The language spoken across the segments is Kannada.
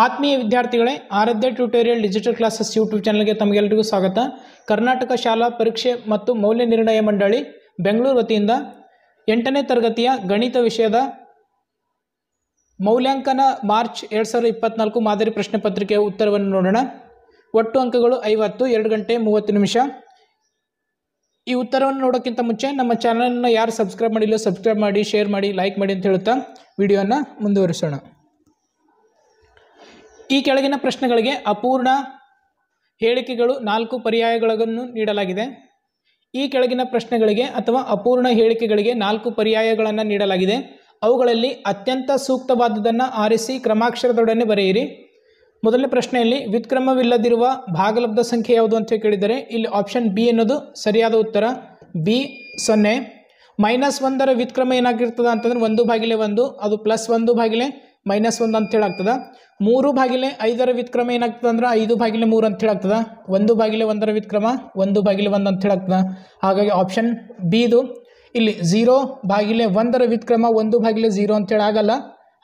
ಆತ್ಮೀಯ ವಿದ್ಯಾರ್ಥಿಗಳೇ, ಆರಾಧ್ಯ ಟ್ಯೂಟೋರಿಯಲ್ ಡಿಜಿಟಲ್ ಕ್ಲಾಸಸ್ ಯೂಟ್ಯೂಬ್ ಚಾನಲ್ಗೆ ತಮಗೆಲ್ಲರಿಗೂ ಸ್ವಾಗತ. ಕರ್ನಾಟಕ ಶಾಲಾ ಪರೀಕ್ಷೆ ಮತ್ತು ಮೌಲ್ಯ ನಿರ್ಣಯ ಮಂಡಳಿ ಬೆಂಗಳೂರು ವತಿಯಿಂದ 8ನೇ ತರಗತಿಯ ಗಣಿತ ವಿಷಯದ ಮೌಲ್ಯಾಂಕನ ಮಾರ್ಚ್ 2024 ಮಾದರಿ ಪ್ರಶ್ನೆ ಪತ್ರಿಕೆಯ ಉತ್ತರವನ್ನು ನೋಡೋಣ. ಒಟ್ಟು ಅಂಕಗಳು 50, 2 ಗಂಟೆ 30 ನಿಮಿಷ. ಈ ಉತ್ತರವನ್ನು ನೋಡೋಕ್ಕಿಂತ ಮುಂಚೆ ನಮ್ಮ ಚಾನಲನ್ನು ಯಾರು ಸಬ್ಸ್ಕ್ರೈಬ್ ಮಾಡಿಲ್ಲ ಸಬ್ಸ್ಕ್ರೈಬ್ ಮಾಡಿ, ಶೇರ್ ಮಾಡಿ, ಲೈಕ್ ಮಾಡಿ ಅಂತ ಹೇಳುತ್ತಾ ವಿಡಿಯೋನ ಮುಂದುವರಿಸೋಣ. ಈ ಕೆಳಗಿನ ಪ್ರಶ್ನೆಗಳಿಗೆ ಅಪೂರ್ಣ ಹೇಳಿಕೆಗಳು 4 ಪರ್ಯಾಯಗಳನ್ನು ನೀಡಲಾಗಿದೆ. ಈ ಕೆಳಗಿನ ಪ್ರಶ್ನೆಗಳಿಗೆ ಅಥವಾ ಅಪೂರ್ಣ ಹೇಳಿಕೆಗಳಿಗೆ 4 ಪರ್ಯಾಯಗಳನ್ನು ನೀಡಲಾಗಿದೆ. ಅವುಗಳಲ್ಲಿ ಅತ್ಯಂತ ಸೂಕ್ತವಾದುದನ್ನು ಆರಿಸಿ ಕ್ರಮಾಕ್ಷರದೊಡನೆ ಬರೆಯಿರಿ. ಮೊದಲನೇ ಪ್ರಶ್ನೆಯಲ್ಲಿ ವ್ಯುತ್ಕ್ರಮವಿಲ್ಲದಿರುವ ಭಾಗಲಬ್ಧ ಸಂಖ್ಯೆ ಯಾವುದು ಅಂತ ಕೇಳಿದರೆ ಇಲ್ಲಿ ಆಪ್ಷನ್ ಬಿ ಅನ್ನೋದು ಸರಿಯಾದ ಉತ್ತರ. ಬಿ 0. -1ರ ವ್ಯುತ್ಕ್ರಮ ಏನಾಗಿರ್ತದೆ ಅಂತಂದ್ರೆ 1/1, ಅದು +1/-1 ಅಂತ ಹೇಳಾಗ್ತದೆ. 3/5ರ ವ್ಯುತ್ಕ್ರಮ ಏನಾಗ್ತದೆ ಅಂದ್ರೆ 5/3 ಅಂತ ಹೇಳಾಗ್ತದೆ. 1/1ರ ವ್ಯುತ್ಕ್ರಮ 1/1 ಅಂತ ಹೇಳಾಗ್ತದೆ. ಹಾಗಾಗಿ ಆಪ್ಷನ್ ಬಿ ಇದು. ಇಲ್ಲಿ 0/1ರ ವ್ಯುತ್ಕ್ರಮ 1/0 ಅಂತ ಹೇಳಾಗಲ್ಲ.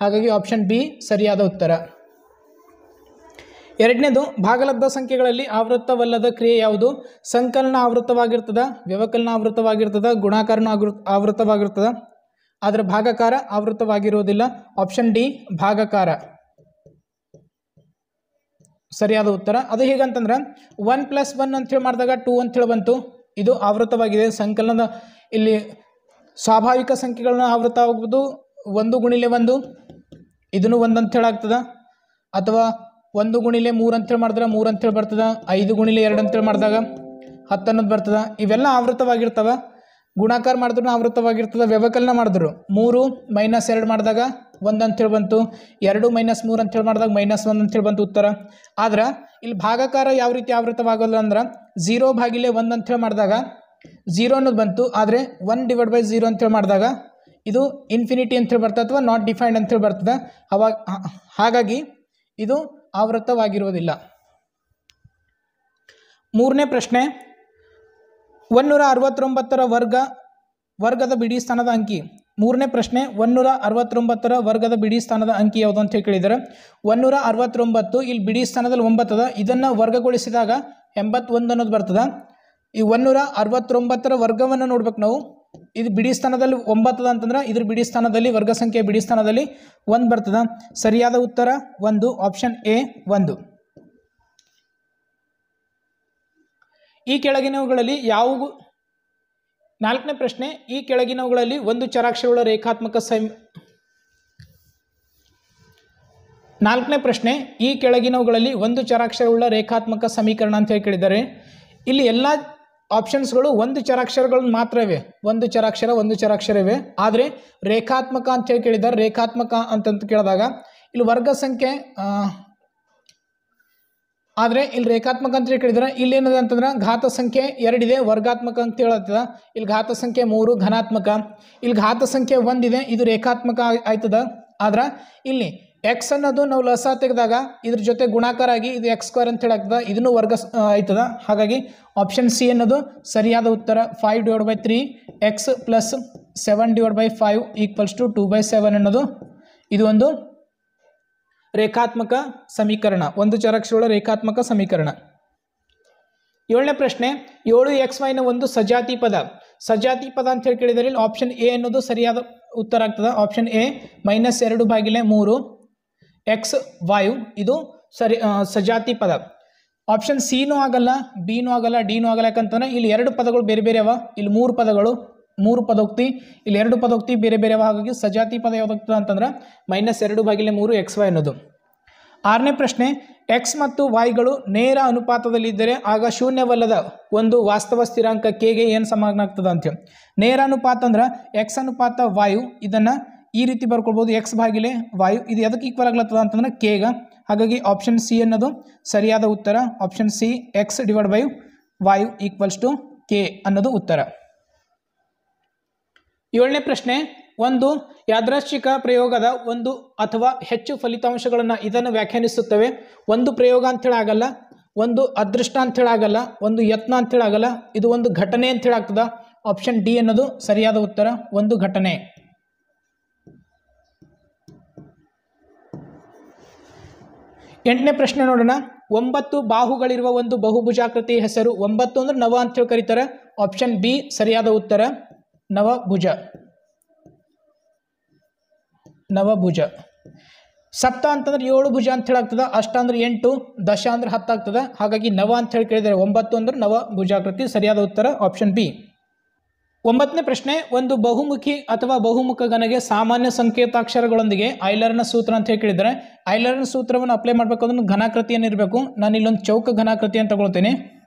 ಹಾಗಾಗಿ ಆಪ್ಷನ್ ಬಿ ಸರಿಯಾದ ಉತ್ತರ. ಎರಡನೇದು, ಭಾಗಲಬ್ಧ ಸಂಖ್ಯೆಗಳಲ್ಲಿ ಆವೃತ್ತವಲ್ಲದ ಕ್ರಿಯೆ ಯಾವುದು? ಸಂಕಲನ ಆವೃತ್ತವಾಗಿರ್ತದ, ವ್ಯವಕಲನ ಆವೃತ್ತವಾಗಿರ್ತದ, ಗುಣಾಕಾರನ ಆವೃತ್ತವಾಗಿರ್ತದ, ಆದರೆ ಭಾಗಾಕಾರ ಆವೃತ್ತವಾಗಿರುವುದಿಲ್ಲ. ಆಪ್ಷನ್ ಡಿ ಭಾಗಾಕಾರ ಸರಿಯಾದ ಉತ್ತರ. ಅದು ಹೇಗಂತಂದ್ರೆ 1 + 1 ಅಂತೇಳಿ ಮಾಡಿದಾಗ 2 ಅಂತೇಳಿ ಬಂತು, ಇದು ಆವೃತ್ತವಾಗಿದೆ. ಸಂಕಲನದ ಇಲ್ಲಿ ಸ್ವಾಭಾವಿಕ ಸಂಖ್ಯೆಗಳನ್ನ ಆವೃತ್ತ ಆಗ್ಬೋದು. 1 × 1 ಇದನ್ನು 1 ಅಂತೇಳಿ ಆಗ್ತದೆ, ಅಥವಾ 1 × 3 ಅಂತೇಳಿ ಮಾಡಿದ್ರೆ 3 ಅಂತೇಳಿ ಬರ್ತದೆ. 5 × 2 ಅಂತೇಳಿ ಮಾಡಿದಾಗ 10 ಅನ್ನೋದು ಬರ್ತದೆ. ಇವೆಲ್ಲ ಆವೃತ್ತವಾಗಿರ್ತವೆ. ಗುಣಾಕಾರ ಮಾಡಿದ್ರು ಆವೃತ್ತವಾಗಿರ್ತದೆ, ವ್ಯವಕಲನ ಮಾಡಿದ್ರು 3 - 2 ಮಾಡಿದಾಗ 1 ಅಂತೇಳಿ ಬಂತು, 2 - 3 ಅಂತೇಳಿ ಮಾಡಿದಾಗ -1 ಅಂತೇಳಿ ಬಂತು ಉತ್ತರ. ಆದ್ರೆ ಇಲ್ಲಿ ಭಾಗಾಕಾರ ಯಾವ ರೀತಿ ಆವೃತ್ತವಾಗಲ್ಲ ಅಂದ್ರೆ 0/1 ಅಂತೇಳಿ ಮಾಡಿದಾಗ 0 ಅನ್ನೋದು ಬಂತು, ಆದರೆ 1/0 ಅಂತೇಳಿ ಮಾಡಿದಾಗ ಇದು ಇನ್ಫಿನಿಟಿ ಅಂತೇಳಿ ಬರ್ತದೆ, ಅಥವಾ ನಾಟ್ ಡಿಫೈನ್ಡ್ ಅಂತೇಳಿ ಬರ್ತದೆ. ಹಾಗಾಗಿ ಇದು ಆವೃತ್ತವಾಗಿರುವುದಿಲ್ಲ. ಮೂರನೇ ಪ್ರಶ್ನೆ, 169ರ ವರ್ಗದ ಬಿಡಿ ಸ್ಥಾನದ ಅಂಕಿ. ಮೂರನೇ ಪ್ರಶ್ನೆ, 169ರ ವರ್ಗದ ಬಿಡಿ ಸ್ಥಾನದ ಅಂಕಿ ಯಾವುದು ಅಂತ ಕೇಳಿದರೆ 169 ಇಲ್ಲಿ ಬಿಡಿ ಸ್ಥಾನದಲ್ಲಿ 9 ಅದ. ಇದನ್ನು ವರ್ಗಗೊಳಿಸಿದಾಗ 81 ಅನ್ನೋದು ಬರ್ತದೆ. ಈ 169ರ ವರ್ಗವನ್ನು ನೋಡ್ಬೇಕು ನಾವು. ಇದು ಬಿಡಿ ಸ್ಥಾನದಲ್ಲಿ 9 ಅಂತಂದ್ರೆ ಇದ್ರ ಬಿಡಿ ಸ್ಥಾನದಲ್ಲಿ ವರ್ಗ ಸಂಖ್ಯೆ ಬಿಡಿ ಸ್ಥಾನದಲ್ಲಿ 1 ಬರ್ತದೆ. ಸರಿಯಾದ ಉತ್ತರ 1, ಆಪ್ಷನ್ ಎ 1. ಈ ಕೆಳಗಿನವುಗಳಲ್ಲಿ ಯಾವುವು? ನಾಲ್ಕನೇ ಪ್ರಶ್ನೆ, ಈ ಕೆಳಗಿನವುಗಳಲ್ಲಿ ಒಂದು ಚರಾಕ್ಷರವುಳ್ಳ ರೇಖಾತ್ಮಕ ನಾಲ್ಕನೇ ಪ್ರಶ್ನೆ, ಈ ಕೆಳಗಿನವುಗಳಲ್ಲಿ ಒಂದು ಚರಾಕ್ಷರವುಳ್ಳ ರೇಖಾತ್ಮಕ ಸಮೀಕರಣ ಅಂತ ಹೇಳಿ ಕೇಳಿದ್ದಾರೆ. ಇಲ್ಲಿ ಎಲ್ಲ ಆಪ್ಷನ್ಸ್ಗಳು ಒಂದು ಚರಾಕ್ಷರಗಳು ಮಾತ್ರ ಇವೆ. ಒಂದು ಚರಾಕ್ಷರ ಇವೆ. ಆದರೆ ರೇಖಾತ್ಮಕ ಅಂತ ಹೇಳಿ ಕೇಳಿದ್ದಾರೆ. ರೇಖಾತ್ಮಕ ಅಂತಂತ ಕೇಳಿದಾಗ ಇಲ್ಲಿ ವರ್ಗ ಸಂಖ್ಯೆ, ಆದರೆ ಇಲ್ಲಿ ರೇಖಾತ್ಮಕ ಅಂತ ಹೇಳಿ ಕೇಳಿದ್ರೆ ಇಲ್ಲಿ ಏನದ ಅಂತಂದ್ರೆ ಘಾತ ಸಂಖ್ಯೆ 2 ಇದೆ, ವರ್ಗಾತ್ಮಕ ಅಂತ ಹೇಳತ್ತದ. ಇಲ್ಲಿ ಘಾತ ಸಂಖ್ಯೆ 3 ಘನಾತ್ಮಕ. ಇಲ್ಲಿ ಘಾತ ಸಂಖ್ಯೆ 1 ಇದೆ, ಇದು ರೇಖಾತ್ಮಕ ಆಯ್ತದ. ಆದ್ರೆ ಇಲ್ಲಿ x ಅನ್ನೋದು ನಾವು ಲಸ ತೆಗೆದಾಗ ಇದ್ರ ಜೊತೆ ಗುಣಾಕಾರ ಆಗಿ ಇದು x² ಅಂತ ಹೇಳಿ ಆಗ್ತದ, ಇದನ್ನು ವರ್ಗ ಆಯ್ತದ. ಹಾಗಾಗಿ ಆಪ್ಷನ್ ಸಿ ಅನ್ನೋದು ಸರಿಯಾದ ಉತ್ತರ. 5/3 x + 7/5 = 2/7 ಅನ್ನೋದು ಇದು ಒಂದು ರೇಖಾತ್ಮಕ ಸಮೀಕರಣ, ಒಂದು ಚರಾಕ್ಷರವುಳ್ಳ ರೇಖಾತ್ಮಕ ಸಮೀಕರಣ. ಏಳನೇ ಪ್ರಶ್ನೆ, 7xy ಒಂದು ಸಜಾತಿ ಪದ. ಸಜಾತಿ ಪದ ಅಂತ ಹೇಳಿ ಕೇಳಿದರೆ ಇಲ್ಲಿ ಆಪ್ಷನ್ ಎ ಅನ್ನೋದು ಸರಿಯಾದ ಉತ್ತರ ಆಗ್ತದೆ. ಆಪ್ಷನ್ ಎ -2/3 xy ಇದು ಸಜಾತಿ ಪದ. ಆಪ್ಷನ್ ಸಿನೂ ಆಗಲ್ಲ, ಬಿನೂ ಆಗಲ್ಲ, ಡಿನೂ ಆಗಲ್ಲ. ಯಾಕಂತಂದ್ರೆ ಇಲ್ಲಿ 2 ಪದಗಳು ಬೇರೆ ಬೇರೆ ಅವ, ಇಲ್ಲಿ 3 ಪದಗಳು, 3 ಪದೋಕ್ತಿ, ಇಲ್ಲಿ 2 ಪದೋಕ್ತಿ ಬೇರೆ ಬೇರೆ ಅವ. ಹಾಗಾಗಿ ಸಜಾತಿ ಪದ ಯಾವುದಾಗ್ತದೆ ಅಂತಂದ್ರೆ -2/3 xy ಅನ್ನೋದು. ಆರನೇ ಪ್ರಶ್ನೆ, x ಮತ್ತು yಗಳು ನೇರ ಅನುಪಾತದಲ್ಲಿದ್ದರೆ ಆಗ ಶೂನ್ಯವಲ್ಲದ ಒಂದು ವಾಸ್ತವ ಸ್ಥಿರಾಂಕ ಕೆಗೆ ಏನು ಸಮಾನ ಆಗ್ತದೆ ಅಂತೇಳಿ. ನೇರ ಅನುಪಾತ ಅಂದ್ರೆ x ಅನುಪಾತ y, ಇದನ್ನು ಈ ರೀತಿ ಬರ್ಕೊಳ್ಬೋದು, x/y. ಇದು ಎದಕ್ಕೆ ಈಕ್ವಲ್ ಆಗ್ಲತ್ತದ ಅಂತಂದ್ರೆ ಕೆಗ. ಹಾಗಾಗಿ ಆಪ್ಷನ್ ಸಿ ಅನ್ನೋದು ಸರಿಯಾದ ಉತ್ತರ. ಆಪ್ಷನ್ ಸಿ x/y = k ಅನ್ನೋದು ಉತ್ತರ. ಏಳನೇ ಪ್ರಶ್ನೆ, ಒಂದು ಯಾದೃಚ್ಛಿಕ ಪ್ರಯೋಗದ ಒಂದು ಅಥವಾ ಹೆಚ್ಚು ಫಲಿತಾಂಶಗಳನ್ನು ಇದನ್ನು ವ್ಯಾಖ್ಯಾನಿಸುತ್ತವೆ. ಒಂದು ಪ್ರಯೋಗ ಅಂಥೇಳಿ ಆಗಲ್ಲ, ಒಂದು ಅದೃಷ್ಟ ಅಂಥೇಳಿ ಆಗಲ್ಲ, ಒಂದು ಯತ್ನ ಅಂಥೇಳಿ ಆಗಲ್ಲ, ಇದು ಒಂದು ಘಟನೆ ಅಂಥೇಳಿ ಆಗ್ತದ. ಆಪ್ಷನ್ ಡಿ ಅನ್ನೋದು ಸರಿಯಾದ ಉತ್ತರ, ಒಂದು ಘಟನೆ. ಎಂಟನೇ ಪ್ರಶ್ನೆ ನೋಡೋಣ. 9 ಬಾಹುಗಳಿರುವ ಒಂದು ಬಹುಭುಜಾಕೃತಿ ಹೆಸರು. 9 ಅಂದ್ರೆ ನವ ಅಂತ ಹೇಳಿ ಕರೀತಾರೆ. ಆಪ್ಷನ್ ಬಿ ಸರಿಯಾದ ಉತ್ತರ, ನವಭುಜ. ನವಭುಜ. ಸಪ್ತ ಅಂತಂದ್ರೆ 7 ಭುಜ ಅಂತ ಹೇಳಾಗ್ತದೆ. ಅಷ್ಟ ಅಂದ್ರೆ 8, ದಶ ಅಂದ್ರೆ 10 ಆಗ್ತದೆ. ಹಾಗಾಗಿ ನವ ಅಂತ ಹೇಳಿ ಕೇಳಿದರೆ 9 ಅಂದ್ರೆ ನವ ಭುಜಾಕೃತಿ, ಸರಿಯಾದ ಉತ್ತರ ಆಪ್ಷನ್ ಬಿ. 9ನೇ ಪ್ರಶ್ನೆ. ಒಂದು ಬಹುಮುಖಿ ಅಥವಾ ಬಹುಮುಖ ಘನಗೆ ಸಾಮಾನ್ಯ ಸಂಕೇತಾಕ್ಷರಗಳೊಂದಿಗೆ ಐಲರ್ನ ಸೂತ್ರ ಅಂತ ಹೇಳಿ ಕೇಳಿದರೆ, ಐಲರ್ನ ಸೂತ್ರವನ್ನು ಅಪ್ಲೈ ಮಾಡಬೇಕಾದ್ರೆ ಘನಾಕೃತಿಯನ್ನು ಇರಬೇಕು. ನಾನು ಇಲ್ಲೊಂದು ಚೌಕ ಘನಾಕೃತಿ ಅಂತ ತಗೊಳ್ತೇನೆ.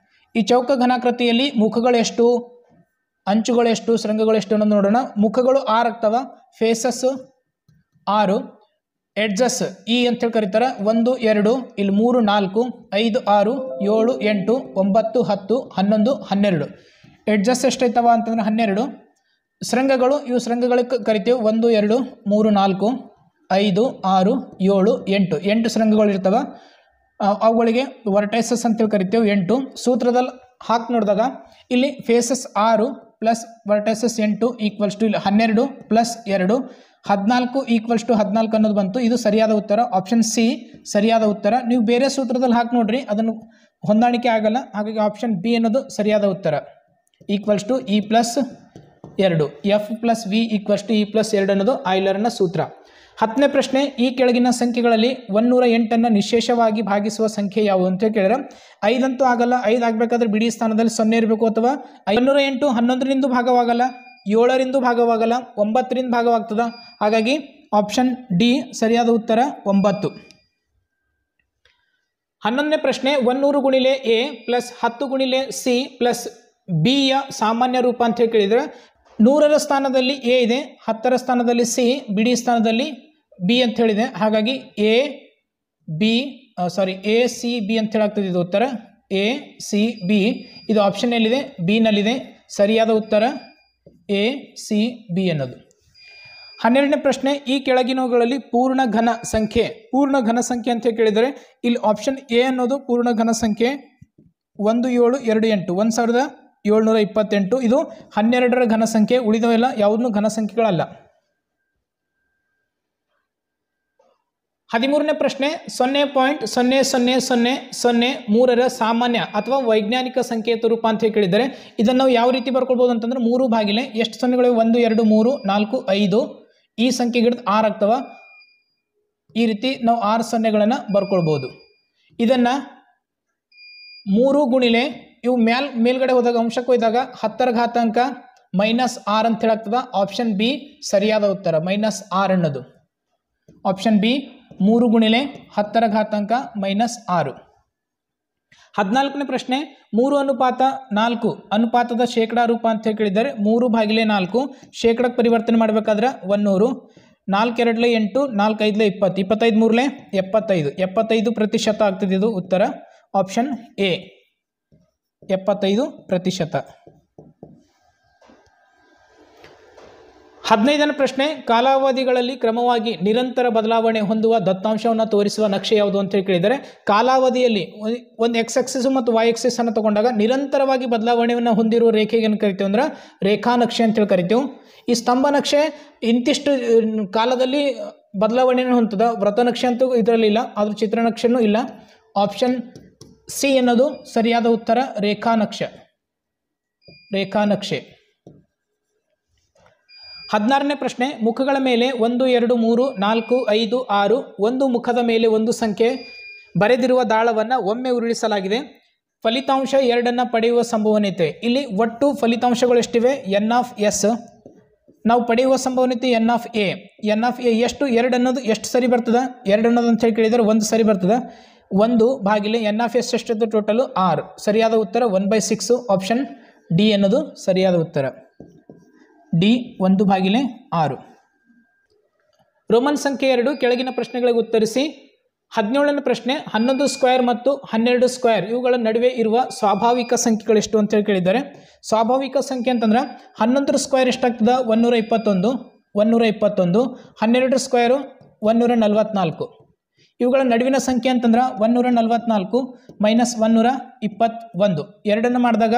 ಈ ಚೌಕ ಘನಾಕೃತಿಯಲ್ಲಿ ಮುಖಗಳೆಷ್ಟು, ಅಂಚುಗಳೆಷ್ಟು, ಶೃಂಗಗಳೆಷ್ಟು ಅನ್ನೋದು ನೋಡೋಣ. ಮುಖಗಳು 6 ಆಗ್ತವೆ, ಫೇಸಸ್ 6, ಎಡ್ಜಸ್ ಇ ಅಂತೇಳಿ ಕರೀತಾರೆ 1 2, ಇಲ್ಲಿ 3 4, 5 6, 7 8, 9 10, 11 12. ಎಡ್ಜಸ್ ಎಷ್ಟೈತವ ಅಂತಂದ್ರೆ 12. ಶೃಂಗಗಳು, ಇವು ಶೃಂಗಗಳಿಗೆ ಕರಿತೀವಿ 1 2 3 4 5 6 7 8. 8 ಶೃಂಗಗಳು ಇರ್ತವೆ. ಅವುಗಳಿಗೆ ವರ್ಟೈಸಸ್ ಅಂತೇಳಿ ಕರಿತೀವಿ 8. ಸೂತ್ರದಲ್ಲಿ ಹಾಕಿ ನೋಡಿದಾಗ ಇಲ್ಲಿ ಫೇಸಸ್ 6 ಪ್ಲಸ್ ವರ್ಟೈಸಸ್ 8 ಈಕ್ವಲ್ಸ್ ಟು ಇಲ್ಲಿ 12 ಪ್ಲಸ್ 2 14 ಈಕ್ವಲ್ಸ್ ಟು 14 ಅನ್ನೋದು ಬಂತು. ಇದು ಸರಿಯಾದ ಉತ್ತರ, ಆಪ್ಷನ್ ಸಿ ಸರಿಯಾದ ಉತ್ತರ. ನೀವು ಬೇರೆ ಸೂತ್ರದಲ್ಲಿ ಹಾಕಿ ನೋಡ್ರಿ, ಅದನ್ನು ಹೊಂದಾಣಿಕೆ ಆಗಲ್ಲ. ಹಾಗಾಗಿ ಆಪ್ಷನ್ ಬಿ ಅನ್ನೋದು ಸರಿಯಾದ ಉತ್ತರ. Equals to E plus 2, F plus V equals to E plus 2 ಅನ್ನೋದು ಐಲರ್ನ ಸೂತ್ರ. 10ನೇ ಪ್ರಶ್ನೆ. ಈ ಕೆಳಗಿನ ಸಂಖ್ಯೆಗಳಲ್ಲಿ 108 ನಿಶೇಷವಾಗಿ ಭಾಗಿಸುವ ಸಂಖ್ಯೆ ಯಾವುದು ಅಂತ ಕೇಳಿದ್ರೆ, 5 ಅಂತೂ ಆಗಲ್ಲ. 5 ಆಗಬೇಕಾದ್ರೆ ಬಿಡಿ ಸ್ಥಾನದಲ್ಲಿ 0 ಇರಬೇಕು. ಅಥವಾ 108 11ರಿಂದ ಭಾಗವಾಗಲ್ಲ, 7ರಿಂದ ಭಾಗವಾಗಲ್ಲ, 9ರಿಂದ ಭಾಗವಾಗ್ತದೆ. ಹಾಗಾಗಿ ಆಪ್ಷನ್ ಡಿ ಸರಿಯಾದ ಉತ್ತರ 9. 11ನೇ ಪ್ರಶ್ನೆ. 100 ಗುಣಿಲೆ ಎ ಪ್ಲಸ್ 10 ಗುಣಿಲೆ ಸಿ ಪ್ಲಸ್ ಬಿ ಯ ಸಾಮಾನ್ಯ ರೂಪ ಅಂತ ಹೇಳಿ ಕೇಳಿದರೆ, 100ರ ಸ್ಥಾನದಲ್ಲಿ ಎ ಇದೆ, 10ರ ಸ್ಥಾನದಲ್ಲಿ ಸಿ, ಬಿಡಿ ಸ್ಥಾನದಲ್ಲಿ ಬಿ ಅಂತ ಹೇಳಿದೆ. ಹಾಗಾಗಿ ಎ ಸಿ ಬಿ ಅಂತ ಹೇಳಾಗ್ತದೆ. ಇದು ಉತ್ತರ ಎ ಸಿ ಬಿ. ಇದು ಆಪ್ಷನ್ ಎಲ್ಲಿದೆ? ಬಿ ನಲ್ಲಿದೆ. ಸರಿಯಾದ ಉತ್ತರ ಎ ಸಿ ಬಿ ಅನ್ನೋದು. 12ನೇ ಪ್ರಶ್ನೆ. ಈ ಕೆಳಗಿನವುಗಳಲ್ಲಿ ಪೂರ್ಣ ಘನ ಸಂಖ್ಯೆ ಅಂತ ಕೇಳಿದರೆ, ಇಲ್ಲಿ ಆಪ್ಷನ್ ಎ ಅನ್ನೋದು ಪೂರ್ಣ ಘನ ಸಂಖ್ಯೆ 1728 1728. ಇದು 12ರ ಘನ ಸಂಖ್ಯೆ. ಉಳಿದವೆಲ್ಲ ಯಾವುದೂ ಘನ ಸಂಖ್ಯೆಗಳಲ್ಲ. 13ನೇ ಪ್ರಶ್ನೆ. 0.00003ರ ಸಾಮಾನ್ಯ ಅಥವಾ ವೈಜ್ಞಾನಿಕ ಸಂಕೇತ ರೂಪ ಅಂತ ಕೇಳಿದರೆ, ಇದನ್ನು ನಾವು ಯಾವ ರೀತಿ ಬರ್ಕೊಳ್ಬೋದು ಅಂತಂದ್ರೆ 3 ಭಾಗಿಲೆ ಎಷ್ಟು ಸೊನ್ನೆಗಳು 1 2 3 4 5 ಈ ಸಂಖ್ಯೆಗಿಡ್ದು 6 ಆಗ್ತವ. ಈ ರೀತಿ ನಾವು 6 ಸೊನ್ನೆಗಳನ್ನು ಬರ್ಕೊಳ್ಬೋದು. ಇದನ್ನು 3 ಗುಣಿಲೆ ಇವು ಮೇಲ್ಗಡೆ ಹೋದಾಗ ಅಂಶಕ್ಕೆ ಹೋದಾಗ 10ರ ಘಾತಾಂಕ -6 ಅಂತ ಹೇಳಾಗ್ತದ. ಆಪ್ಷನ್ ಬಿ ಸರಿಯಾದ ಉತ್ತರ, -6 ಅನ್ನೋದು ಆಪ್ಷನ್ ಬಿ. 3 ಗುಣಿಲೆ 10ರ ಘಾತಾಂಕ -6. 14ನೇ ಪ್ರಶ್ನೆ. 3:4 ಅನುಪಾತದ ಶೇಕಡಾ ರೂಪ ಅಂತ ಕೇಳಿದರೆ, 3/4 ಶೇಕಡಕ್ಕೆ ಪರಿವರ್ತನೆ ಮಾಡಬೇಕಾದ್ರೆ 100, 4 2 8, 4 5 20, 25 3 75, 75% ಆಗ್ತದೆ. ಇದು ಉತ್ತರ ಆಪ್ಷನ್ ಎ 75%. 15ನೇ ಪ್ರಶ್ನೆ. ಕಾಲಾವಧಿಗಳಲ್ಲಿ ಕ್ರಮವಾಗಿ ನಿರಂತರ ಬದಲಾವಣೆ ಹೊಂದುವ ದತ್ತಾಂಶವನ್ನು ತೋರಿಸುವ ನಕ್ಷೆ ಯಾವುದು ಅಂತ ಕೇಳಿದರೆ, ಕಾಲಾವಧಿಯಲ್ಲಿ ಒಂದು ಎಕ್ಸ್ ಎಕ್ಸಿಸ್ ಮತ್ತು ವೈ ಎಕ್ಸಿಸ್ ಅನ್ನು ತಗೊಂಡಾಗ ನಿರಂತರವಾಗಿ ಬದಲಾವಣೆಯನ್ನು ಹೊಂದಿರುವ ರೇಖೆಗೆ ಏನು ಕರಿತೀವಿ ಅಂದ್ರೆ ರೇಖಾ ನಕ್ಷೆ ಅಂತೇಳಿ ಕರಿತೀವಿ. ಈ ಸ್ತಂಭ ನಕ್ಷೆ ಇಂತಿಷ್ಟು ಕಾಲದಲ್ಲಿ ಬದಲಾವಣೆಯನ್ನು ಹೊಂದದ. ವೃತ್ತ ನಕ್ಷೆ ಅಂತೂ ಇದರಲ್ಲಿ ಇಲ್ಲ, ಅದ್ರ ಚಿತ್ರನಕ್ಷೆನೂ ಇಲ್ಲ. ಆಪ್ಷನ್ ಸಿ ಅನ್ನೋದು ಸರಿಯಾದ ಉತ್ತರ, ರೇಖಾ ನಕ್ಷೆ. 16ನೇ ಪ್ರಶ್ನೆ. ಮುಖಗಳ ಮೇಲೆ 1 2 3 4 5 6 ಒಂದು ಮುಖದ ಮೇಲೆ ಒಂದು ಸಂಖ್ಯೆ ಬರೆದಿರುವ ದಾಳವನ್ನು ಒಮ್ಮೆ ಉರುಳಿಸಲಾಗಿದೆ. ಫಲಿತಾಂಶ 2 ಪಡೆಯುವ ಸಂಭವನೀಯತೆ. ಇಲ್ಲಿ ಒಟ್ಟು ಫಲಿತಾಂಶಗಳು ಎಷ್ಟಿವೆ? n(s). ನಾವು ಪಡೆಯುವ ಸಂಭವನೀಯತೆ n(a). ಎಷ್ಟು 2 ಅನ್ನೋದು ಎಷ್ಟು ಸರಿ ಬರ್ತದೆ? 2 ಅನ್ನೋದು ಅಂತ ಹೇಳಿ ಕೇಳಿದರೆ 1 ಸರಿ ಬರ್ತದೆ. 1 ಭಾಗಿಲೆ n(s) ಎಷ್ಟದ್ದು? ಟೋಟಲು 6. ಸರಿಯಾದ ಉತ್ತರ 1/6. ಆಪ್ಷನ್ ಡಿ ಅನ್ನೋದು ಸರಿಯಾದ ಉತ್ತರ, ಡಿ 1/6. ರೋಮನ್ ಸಂಖ್ಯೆ 2 ಕೆಳಗಿನ ಪ್ರಶ್ನೆಗಳಿಗೆ ಉತ್ತರಿಸಿ. 17ನೇ ಪ್ರಶ್ನೆ. 11 ಸ್ಕ್ವೇರ್ ಮತ್ತು 12 ಸ್ಕ್ವೇರ್ ಇವುಗಳ ನಡುವೆ ಇರುವ ಸ್ವಾಭಾವಿಕ ಸಂಖ್ಯೆಗಳೆಷ್ಟು ಅಂತ ಹೇಳಿ ಕೇಳಿದ್ದಾರೆ. ಸ್ವಾಭಾವಿಕ ಸಂಖ್ಯೆ ಅಂತಂದ್ರೆ 11 ಸ್ಕ್ವೇರ್ ಎಷ್ಟಾಗ್ತದೆ? 121. 12 ಸ್ಕ್ವೇರು 144. ಇವುಗಳ ನಡುವಿನ ಸಂಖ್ಯೆ ಅಂತಂದ್ರೆ 144 ಮೈನಸ್ 121 ಎರಡನ್ನು ಮಾಡಿದಾಗ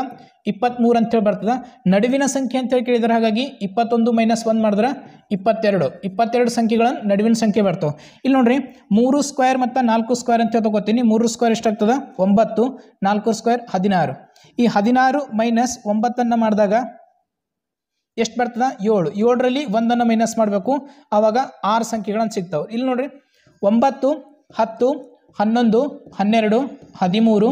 23 ಅಂತೇಳಿ ಬರ್ತದೆ. ನಡುವಿನ ಸಂಖ್ಯೆ ಅಂತೇಳಿ ಕೇಳಿದ್ರೆ ಹಾಗಾಗಿ 21 ಮೈನಸ್ 1 ಮಾಡಿದ್ರೆ 22 ಸಂಖ್ಯೆಗಳ ನಡುವಿನ ಸಂಖ್ಯೆ ಬರ್ತವೆ. ಇಲ್ಲಿ ನೋಡ್ರಿ 3 ಸ್ಕ್ವೇರ್ ಮತ್ತು 4 ಸ್ಕ್ವೇರ್ ಅಂತ ತಗೋತೀನಿ. 3 ಸ್ಕ್ವೇರ್ ಎಷ್ಟಾಗ್ತದೆ 9, 4 ಸ್ಕ್ವೇರ್ 16. ಈ 16 ಮೈನಸ್ 9 ಮಾಡಿದಾಗ ಎಷ್ಟು ಬರ್ತದೆ 7. 7ರಲ್ಲಿ 1 ಮೈನಸ್ ಮಾಡಬೇಕು, ಆವಾಗ 6 ಸಂಖ್ಯೆಗಳನ್ನು ಸಿಗ್ತಾವೆ. ಇಲ್ಲಿ ನೋಡ್ರಿ 9, 10, 11, 12, 13,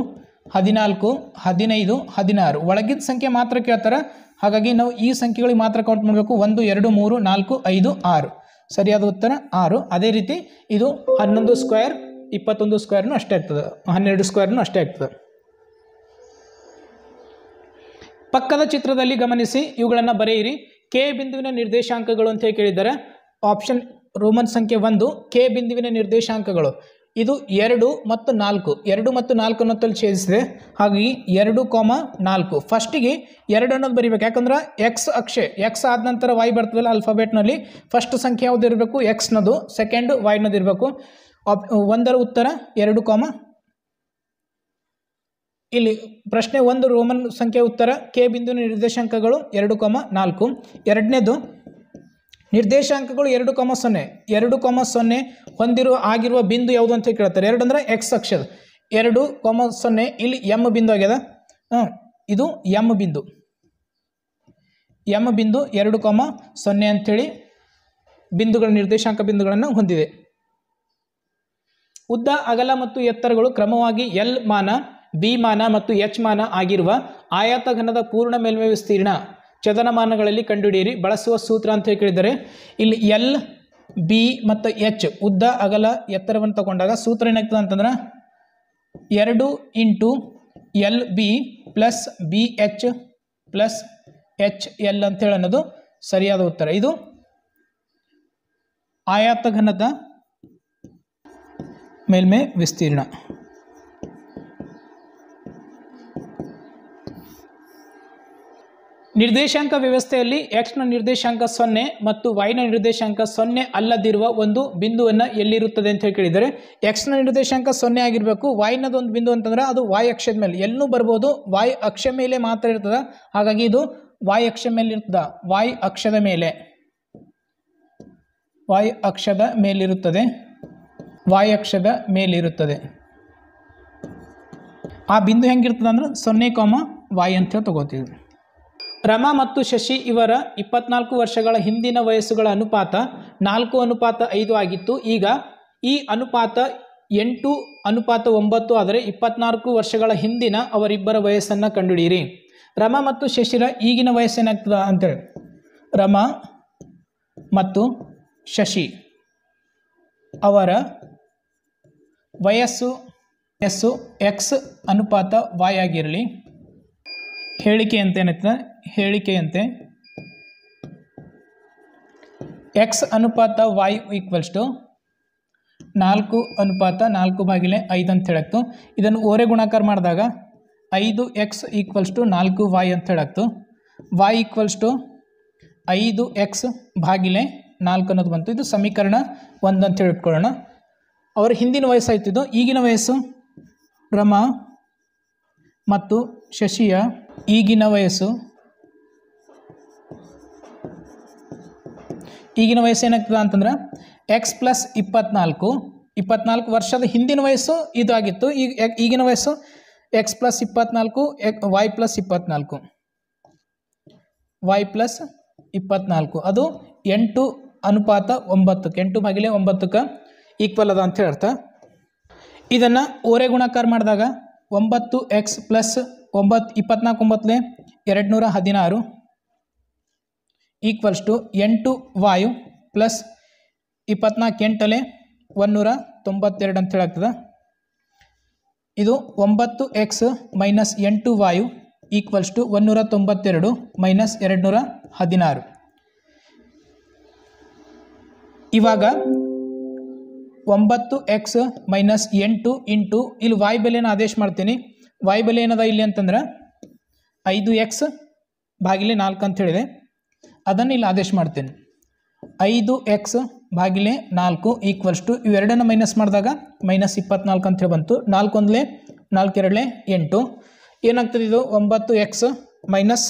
14, 15, 16 ಒಳಗಿನ ಸಂಖ್ಯೆ ಮಾತ್ರ ಕೇಳ್ತಾರೆ. ಹಾಗಾಗಿ ನಾವು ಈ ಸಂಖ್ಯೆಗಳಿಗೆ ಮಾತ್ರ ಕೌಂಟ್ ಮಾಡಬೇಕು. 1, 2, 3, 4, 5, 6 ಸರಿಯಾದ ಉತ್ತರ 6. ಅದೇ ರೀತಿ ಇದು 11 ಸ್ಕ್ವೇರ್ 21 ಸ್ಕ್ವೇರ್ನು ಅಷ್ಟೇ ಆಗ್ತದೆ, 12 ಸ್ಕ್ವೇರ್ನು ಅಷ್ಟೇ ಆಗ್ತದೆ. ಪಕ್ಕದ ಚಿತ್ರದಲ್ಲಿ ಗಮನಿಸಿ, ಇವುಗಳನ್ನು ಬರೆಯಿರಿ. ಕೆ ಬಿಂದುವಿನ ನಿರ್ದೇಶಾಂಕಗಳು ಅಂತ ಹೇಳಿ ಕೇಳಿದ್ದಾರೆ. ಆಪ್ಷನ್ ರೋಮನ್ ಸಂಖ್ಯೆ 1 ಕೆ ಬಿಂದುವಿನ ನಿರ್ದೇಶಾಂಕಗಳು ಇದು 2 ಮತ್ತು 4. 2 ಮತ್ತು 4 ಅನ್ನೋದಲ್ಲಿ ಛೇದಿಸಿದೆ. ಹಾಗಾಗಿ 2, 4 ಫಸ್ಟಿಗೆ 2 ಅನ್ನೋದು ಬರೀಬೇಕು. ಯಾಕಂದ್ರೆ ಎಕ್ಸ್ ಅಕ್ಷೆ ಎಕ್ಸ್ ಆದ ನಂತರ ವೈ ಬರ್ತದಲ್ಲ ಆಲ್ಫಾಬೆಟ್ನಲ್ಲಿ, ಫಸ್ಟ್ ಸಂಖ್ಯೆ ಯಾವುದು ಇರಬೇಕು ಎಕ್ಸ್ನದು, ಸೆಕೆಂಡ್ ವೈನದು ಇರಬೇಕು. 1ರ ಉತ್ತರ 2, ಇಲ್ಲಿ ಪ್ರಶ್ನೆ 1 ರೋಮನ್ ಸಂಖ್ಯೆ ಉತ್ತರ ಕೆ ಬಿಂದುವಿನ ನಿರ್ದೇಶಾಂಕಗಳು 2, 4. ಎರಡನೇದು ನಿರ್ದೇಶಾಂಕಗಳು 2, 0. 2, 0 ಆಗಿರುವ ಬಿಂದು ಯಾವುದು ಅಂತ ಕೇಳ್ತಾರೆ. 2 ಅಂದರೆ ಎಕ್ಸ್ ಅಕ್ಷದ 2, 0 ಇಲ್ಲಿ ಎಮ್ ಬಿಂದು ಆಗ್ಯದ. ಇದು ಎಮ್ ಬಿಂದು 2, 0 ಅಂಥೇಳಿ ಬಿಂದುಗಳ ನಿರ್ದೇಶಾಂಕ ಬಿಂದುಗಳನ್ನು ಹೊಂದಿದೆ. ಉದ್ದ, ಅಗಲ ಮತ್ತು ಎತ್ತರಗಳು ಕ್ರಮವಾಗಿ ಎಲ್ ಮಾನ, ಬಿ ಮಾನ ಮತ್ತು ಎಚ್ ಮಾನ ಆಗಿರುವ ಆಯತಘನದ ಪೂರ್ಣ ಮೇಲ್ಮೈ ವಿಸ್ತೀರ್ಣ ಚದನಮಾನಗಳಲ್ಲಿ ಕಂಡುಹಿಡಿಯಿರಿ. ಬಳಸುವ ಸೂತ್ರ ಅಂತ ಹೇಳಿ ಕೇಳಿದರೆ ಇಲ್ಲಿ ಎಲ್, ಬಿ ಮತ್ತು ಎಚ್ ಉದ್ದ, ಅಗಲ, ಎತ್ತರವನ್ನು ತಗೊಂಡಾಗ ಸೂತ್ರ ಏನಾಗ್ತದೆ ಅಂತಂದ್ರೆ 2 into L B plus B H plus H L ಅಂತೇಳಿ ಅನ್ನೋದು ಸರಿಯಾದ ಉತ್ತರ. ಇದು ಆಯತಘನದ ಮೇಲ್ಮೈ ವಿಸ್ತೀರ್ಣ. ನಿರ್ದೇಶಾಂಕ ವ್ಯವಸ್ಥೆಯಲ್ಲಿ ಎಕ್ಸ್ನ ನಿರ್ದೇಶಾಂಕ 0 ಮತ್ತು ವೈನ ನಿರ್ದೇಶಾಂಕ 0 ಅಲ್ಲದಿರುವ ಒಂದು ಬಿಂದುವನ್ನು ಎಲ್ಲಿರುತ್ತದೆ ಅಂತ ಹೇಳಿ ಕೇಳಿದರೆ, ಎಕ್ಸ್ನ ನಿರ್ದೇಶಾಂಕ 0 ಆಗಿರಬೇಕು, ವೈನದು ಒಂದು ಬಿಂದು ಅಂತಂದ್ರೆ ಅದು ವಾಯ್ ಅಕ್ಷದ ಮೇಲೆ ಎಲ್ಲೂ ಬರ್ಬೋದು, ವಾಯ್ ಅಕ್ಷ ಮೇಲೆ ಮಾತ್ರ ಇರ್ತದೆ. ಹಾಗಾಗಿ ಇದು ವಾಯ್ ಅಕ್ಷ ಮೇಲೆ ಇರ್ತದೆ, ವಾಯ್ ಅಕ್ಷದ ಮೇಲೆ, ವಾಯ್ ಅಕ್ಷದ ಮೇಲಿರುತ್ತದೆ, ವಾಯ್ ಅಕ್ಷದ ಮೇಲಿರುತ್ತದೆ. ಆ ಬಿಂದು ಹೆಂಗಿರ್ತದೆ ಅಂದ್ರೆ 0, ವಾಯ್ ಅಂತ ಹೇಳಿ ತಗೋತೀವಿ. ರಮಾ ಮತ್ತು ಶಶಿ ಇವರ 24 ವರ್ಷಗಳ ಹಿಂದಿನ ವಯಸ್ಸುಗಳ ಅನುಪಾತ 4:5 ಆಗಿತ್ತು. ಈಗ ಈ ಅನುಪಾತ 8:9 ಆದರೆ 24 ವರ್ಷಗಳ ಹಿಂದಿನ ಅವರಿಬ್ಬರ ವಯಸ್ಸನ್ನು ಕಂಡುಹಿಡಿಯಿರಿ. ರಮಾ ಮತ್ತು ಶಶಿರ ಈಗಿನ ವಯಸ್ಸೇನಾಗ್ತದ ಅಂತೇಳಿ, ರಮಾ ಮತ್ತು ಶಶಿ ಅವರ ವಯಸ್ಸು ಎಕ್ಸ್ ಅನುಪಾತ ವಾಯ್ ಆಗಿರಲಿ. ಹೇಳಿಕೆಯಂತೆ ಏನಾಗ್ತದೆ, ಹೇಳಿಕೆಯಂತೆ ಎಕ್ಸ್ ಅನುಪಾತ ವಾಯ್ ಈಕ್ವಲ್ಸ್ ಟು 4:4/5 ಅಂತ ಹೇಳಾಕ್ತು. ಇದನ್ನು ಓರೆ ಗುಣಾಕಾರ ಮಾಡಿದಾಗ 5x ಈಕ್ವಲ್ಸ್ ಟು 4y ಅಂತ ಹೇಳಾಕ್ತು. y ಈಕ್ವಲ್ಸ್ ಟು 5x/4 ಅನ್ನೋದು ಬಂತು. ಇದು ಸಮೀಕರಣ 1 ಅಂತ ಹೇಳ್ಕೊಳ್ಳೋಣ. ಅವರ ಹಿಂದಿನ ವಯಸ್ಸು ಆಯ್ತಿದ್ದು, ಈಗಿನ ವಯಸ್ಸು ರಮಾ ಮತ್ತು ಶಶಿಯ ಈಗಿನ ವಯಸ್ಸು ಏನಾಗ್ತದೆ ಅಂತಂದ್ರೆ ಎಕ್ಸ್ ಪ್ಲಸ್ 24 ವರ್ಷದ ಹಿಂದಿನ ವಯಸ್ಸು ಇದು ಆಗಿತ್ತು. ಈಗಿನ ವಯಸ್ಸು ಎಕ್ಸ್ ಪ್ಲಸ್ 24 ವೈ ಪ್ಲಸ್ 24 ಅದು 8:9 8/9 ಈಕ್ವಲ್ ಅದ ಅಂತ ಹೇಳ್ತಾ, ಇದನ್ನು ಓರೆ ಗುಣಾಕಾರ ಮಾಡಿದಾಗ 9x plus 24 216 equals to 8y plus 24 192 ಅಂತ ಹೇಳಾಗ್ತದೆ. ಇದು 9x minus 8y equals to 192 minus 216. ಇವಾಗ 9x ಮೈನಸ್ 8 ಇಂಟು ಇಲ್ಲಿ y ಬೆಲೆಯನ್ನು ಆದೇಶ ಮಾಡ್ತೀನಿ. y ಬೆಲೆ ಏನದ ಇಲ್ಲಿ ಅಂತಂದ್ರೆ 5x/4 ಅಂತ ಹೇಳಿದೆ, ಅದನ್ನು ಇಲ್ಲಿ ಆದೇಶ ಮಾಡ್ತೇನೆ. 5x ಭಾಗಿಲೆ 4 ಈಕ್ವಲ್ಸ್ ಟು ಇವೆರಡನ್ನು ಮೈನಸ್ ಮಾಡಿದಾಗ -24 ಅಂತೇಳಿ ಬಂತು. 4 1 4 2 8 ಏನಾಗ್ತದೆ ಇದು 9x minus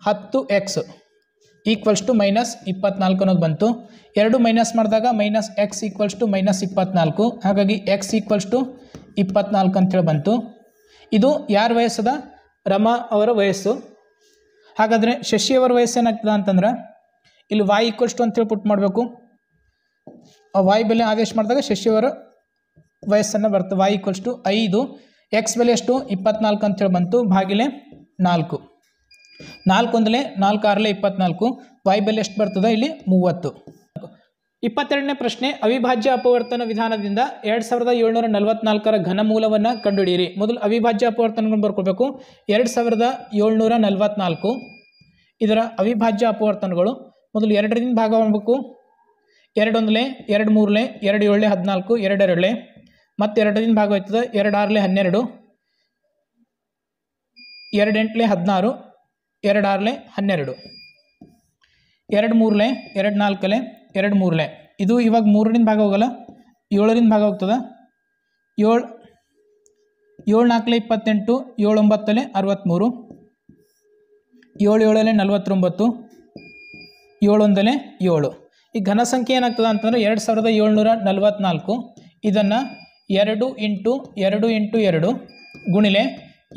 10x equals to -24 ಅನ್ನೋದು ಬಂತು. 2 ಮೈನಸ್ ಮಾಡಿದಾಗ -x ಈಕ್ವಲ್ಸ್ ಟು -24 ಹಾಗಾಗಿ x ಈಕ್ವಲ್ಸ್ ಟು 24 ಅಂತೇಳಿ ಬಂತು. ಇದು ಯಾರ ವಯಸ್ಸದ? ರಮಾ ಅವರ ವಯಸ್ಸು. ಹಾಗಾದರೆ ಶಶಿಯವರ ವಯಸ್ಸು ಏನಾಗ್ತದೆ ಅಂತಂದ್ರೆ ಇಲ್ಲಿ y ಈಕ್ವಲ್ಸ್ ಟು ಅಂತೇಳಿ ಪುಟ್ ಮಾಡಬೇಕು. y ಬೆಲೆ ಆದೇಶ ಮಾಡಿದಾಗ ಶಶಿಯವರ ವಯಸ್ಸನ್ನು ಬರ್ತದೆ. y ಈಕ್ವಲ್ಸ್ ಟು 5 x ಬೆಲೆ ಎಷ್ಟು 24 ಅಂತೇಳಿ ಬಂತು ಭಾಗಿಲೆ 4 4 1 4 6 24 y ಬೆಲೆ ಎಷ್ಟು ಬರ್ತದೆ ಇಲ್ಲಿ 30. 22ನೇ ಪ್ರಶ್ನೆ ಅವಿಭಾಜ್ಯ ಅಪವರ್ತನ ವಿಧಾನದಿಂದ 2744ರ ಘನಮೂಲವನ್ನು ಕಂಡುಹಿಡಿಯಿರಿ. ಮೊದಲು ಅವಿಭಾಜ್ಯ ಅಪವರ್ತನಗಳನ್ನು ಬರ್ಕೊಳ್ಬೇಕು. 2744 ಇದರ ಅವಿಭಾಜ್ಯ ಅಪವರ್ತನಗಳು ಮೊದಲು 2ರಿಂದ ಭಾಗ ಮಾಡಬೇಕು. 2 1 2 3 2 7 14 2 2 ಮತ್ತು 2ರಿಂದ ಭಾಗ ಹೋಯ್ತದೆ. 2 6 12 2 8 16 2 6 12 2 3 2 4 2 3 ಇದು ಇವಾಗ 3ರಿಂದ ಭಾಗ ಹೋಗಲ್ಲ, 7ರಿಂದ ಭಾಗ ಹೋಗ್ತದೆ. 7 4 28 7 9 63 7 7 49 7 1 7. ಈ ಘನ ಸಂಖ್ಯೆ ಏನಾಗ್ತದೆ ಅಂತಂದರೆ 2744 ಇದನ್ನು 2 ಇಂಟು 2 ಇಂಟು 2 ಗುಣಿಲೆ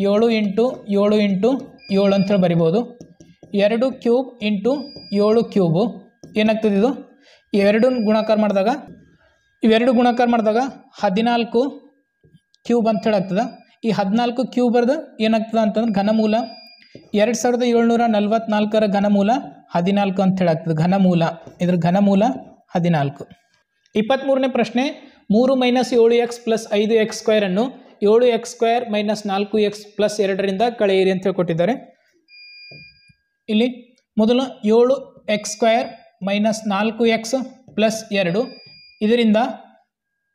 7 ಇಂಟು 7 ಇಂಟು 7 ಅಂತೇಳಿ ಬರಿಬೋದು. 2 ಕ್ಯೂಬ್ ಇಂಟು 7 ಕ್ಯೂಬು ಏನಾಗ್ತದೆ ಇದು ಇವೆರಡು ಗುಣಾಕಾರ ಮಾಡಿದಾಗ 14 ಕ್ಯೂಬ್ ಅಂತೇಳಿ ಆಗ್ತದೆ. ಈ 14 ಕ್ಯೂಬ್ ಬರ್ದು ಏನಾಗ್ತದೆ ಅಂತಂದ್ರೆ ಘನಮೂಲ 2744ರ ಘನಮೂಲ 14 ಅಂತೇಳಿ ಆಗ್ತದೆ. ಘನಮೂಲ ಇದ್ರ ಘನಮೂಲ 14. 23ನೇ ಪ್ರಶ್ನೆ 3 - 7x + 5x² ಅನ್ನು 7x² - 4x + 2ರಿಂದ ಕಳೆಯಿರಿ ಅಂತ ಹೇಳ್ಕೊಟ್ಟಿದ್ದಾರೆ. ಇಲ್ಲಿ ಮೊದಲು 7x² - 4x + 2 ಇದರಿಂದ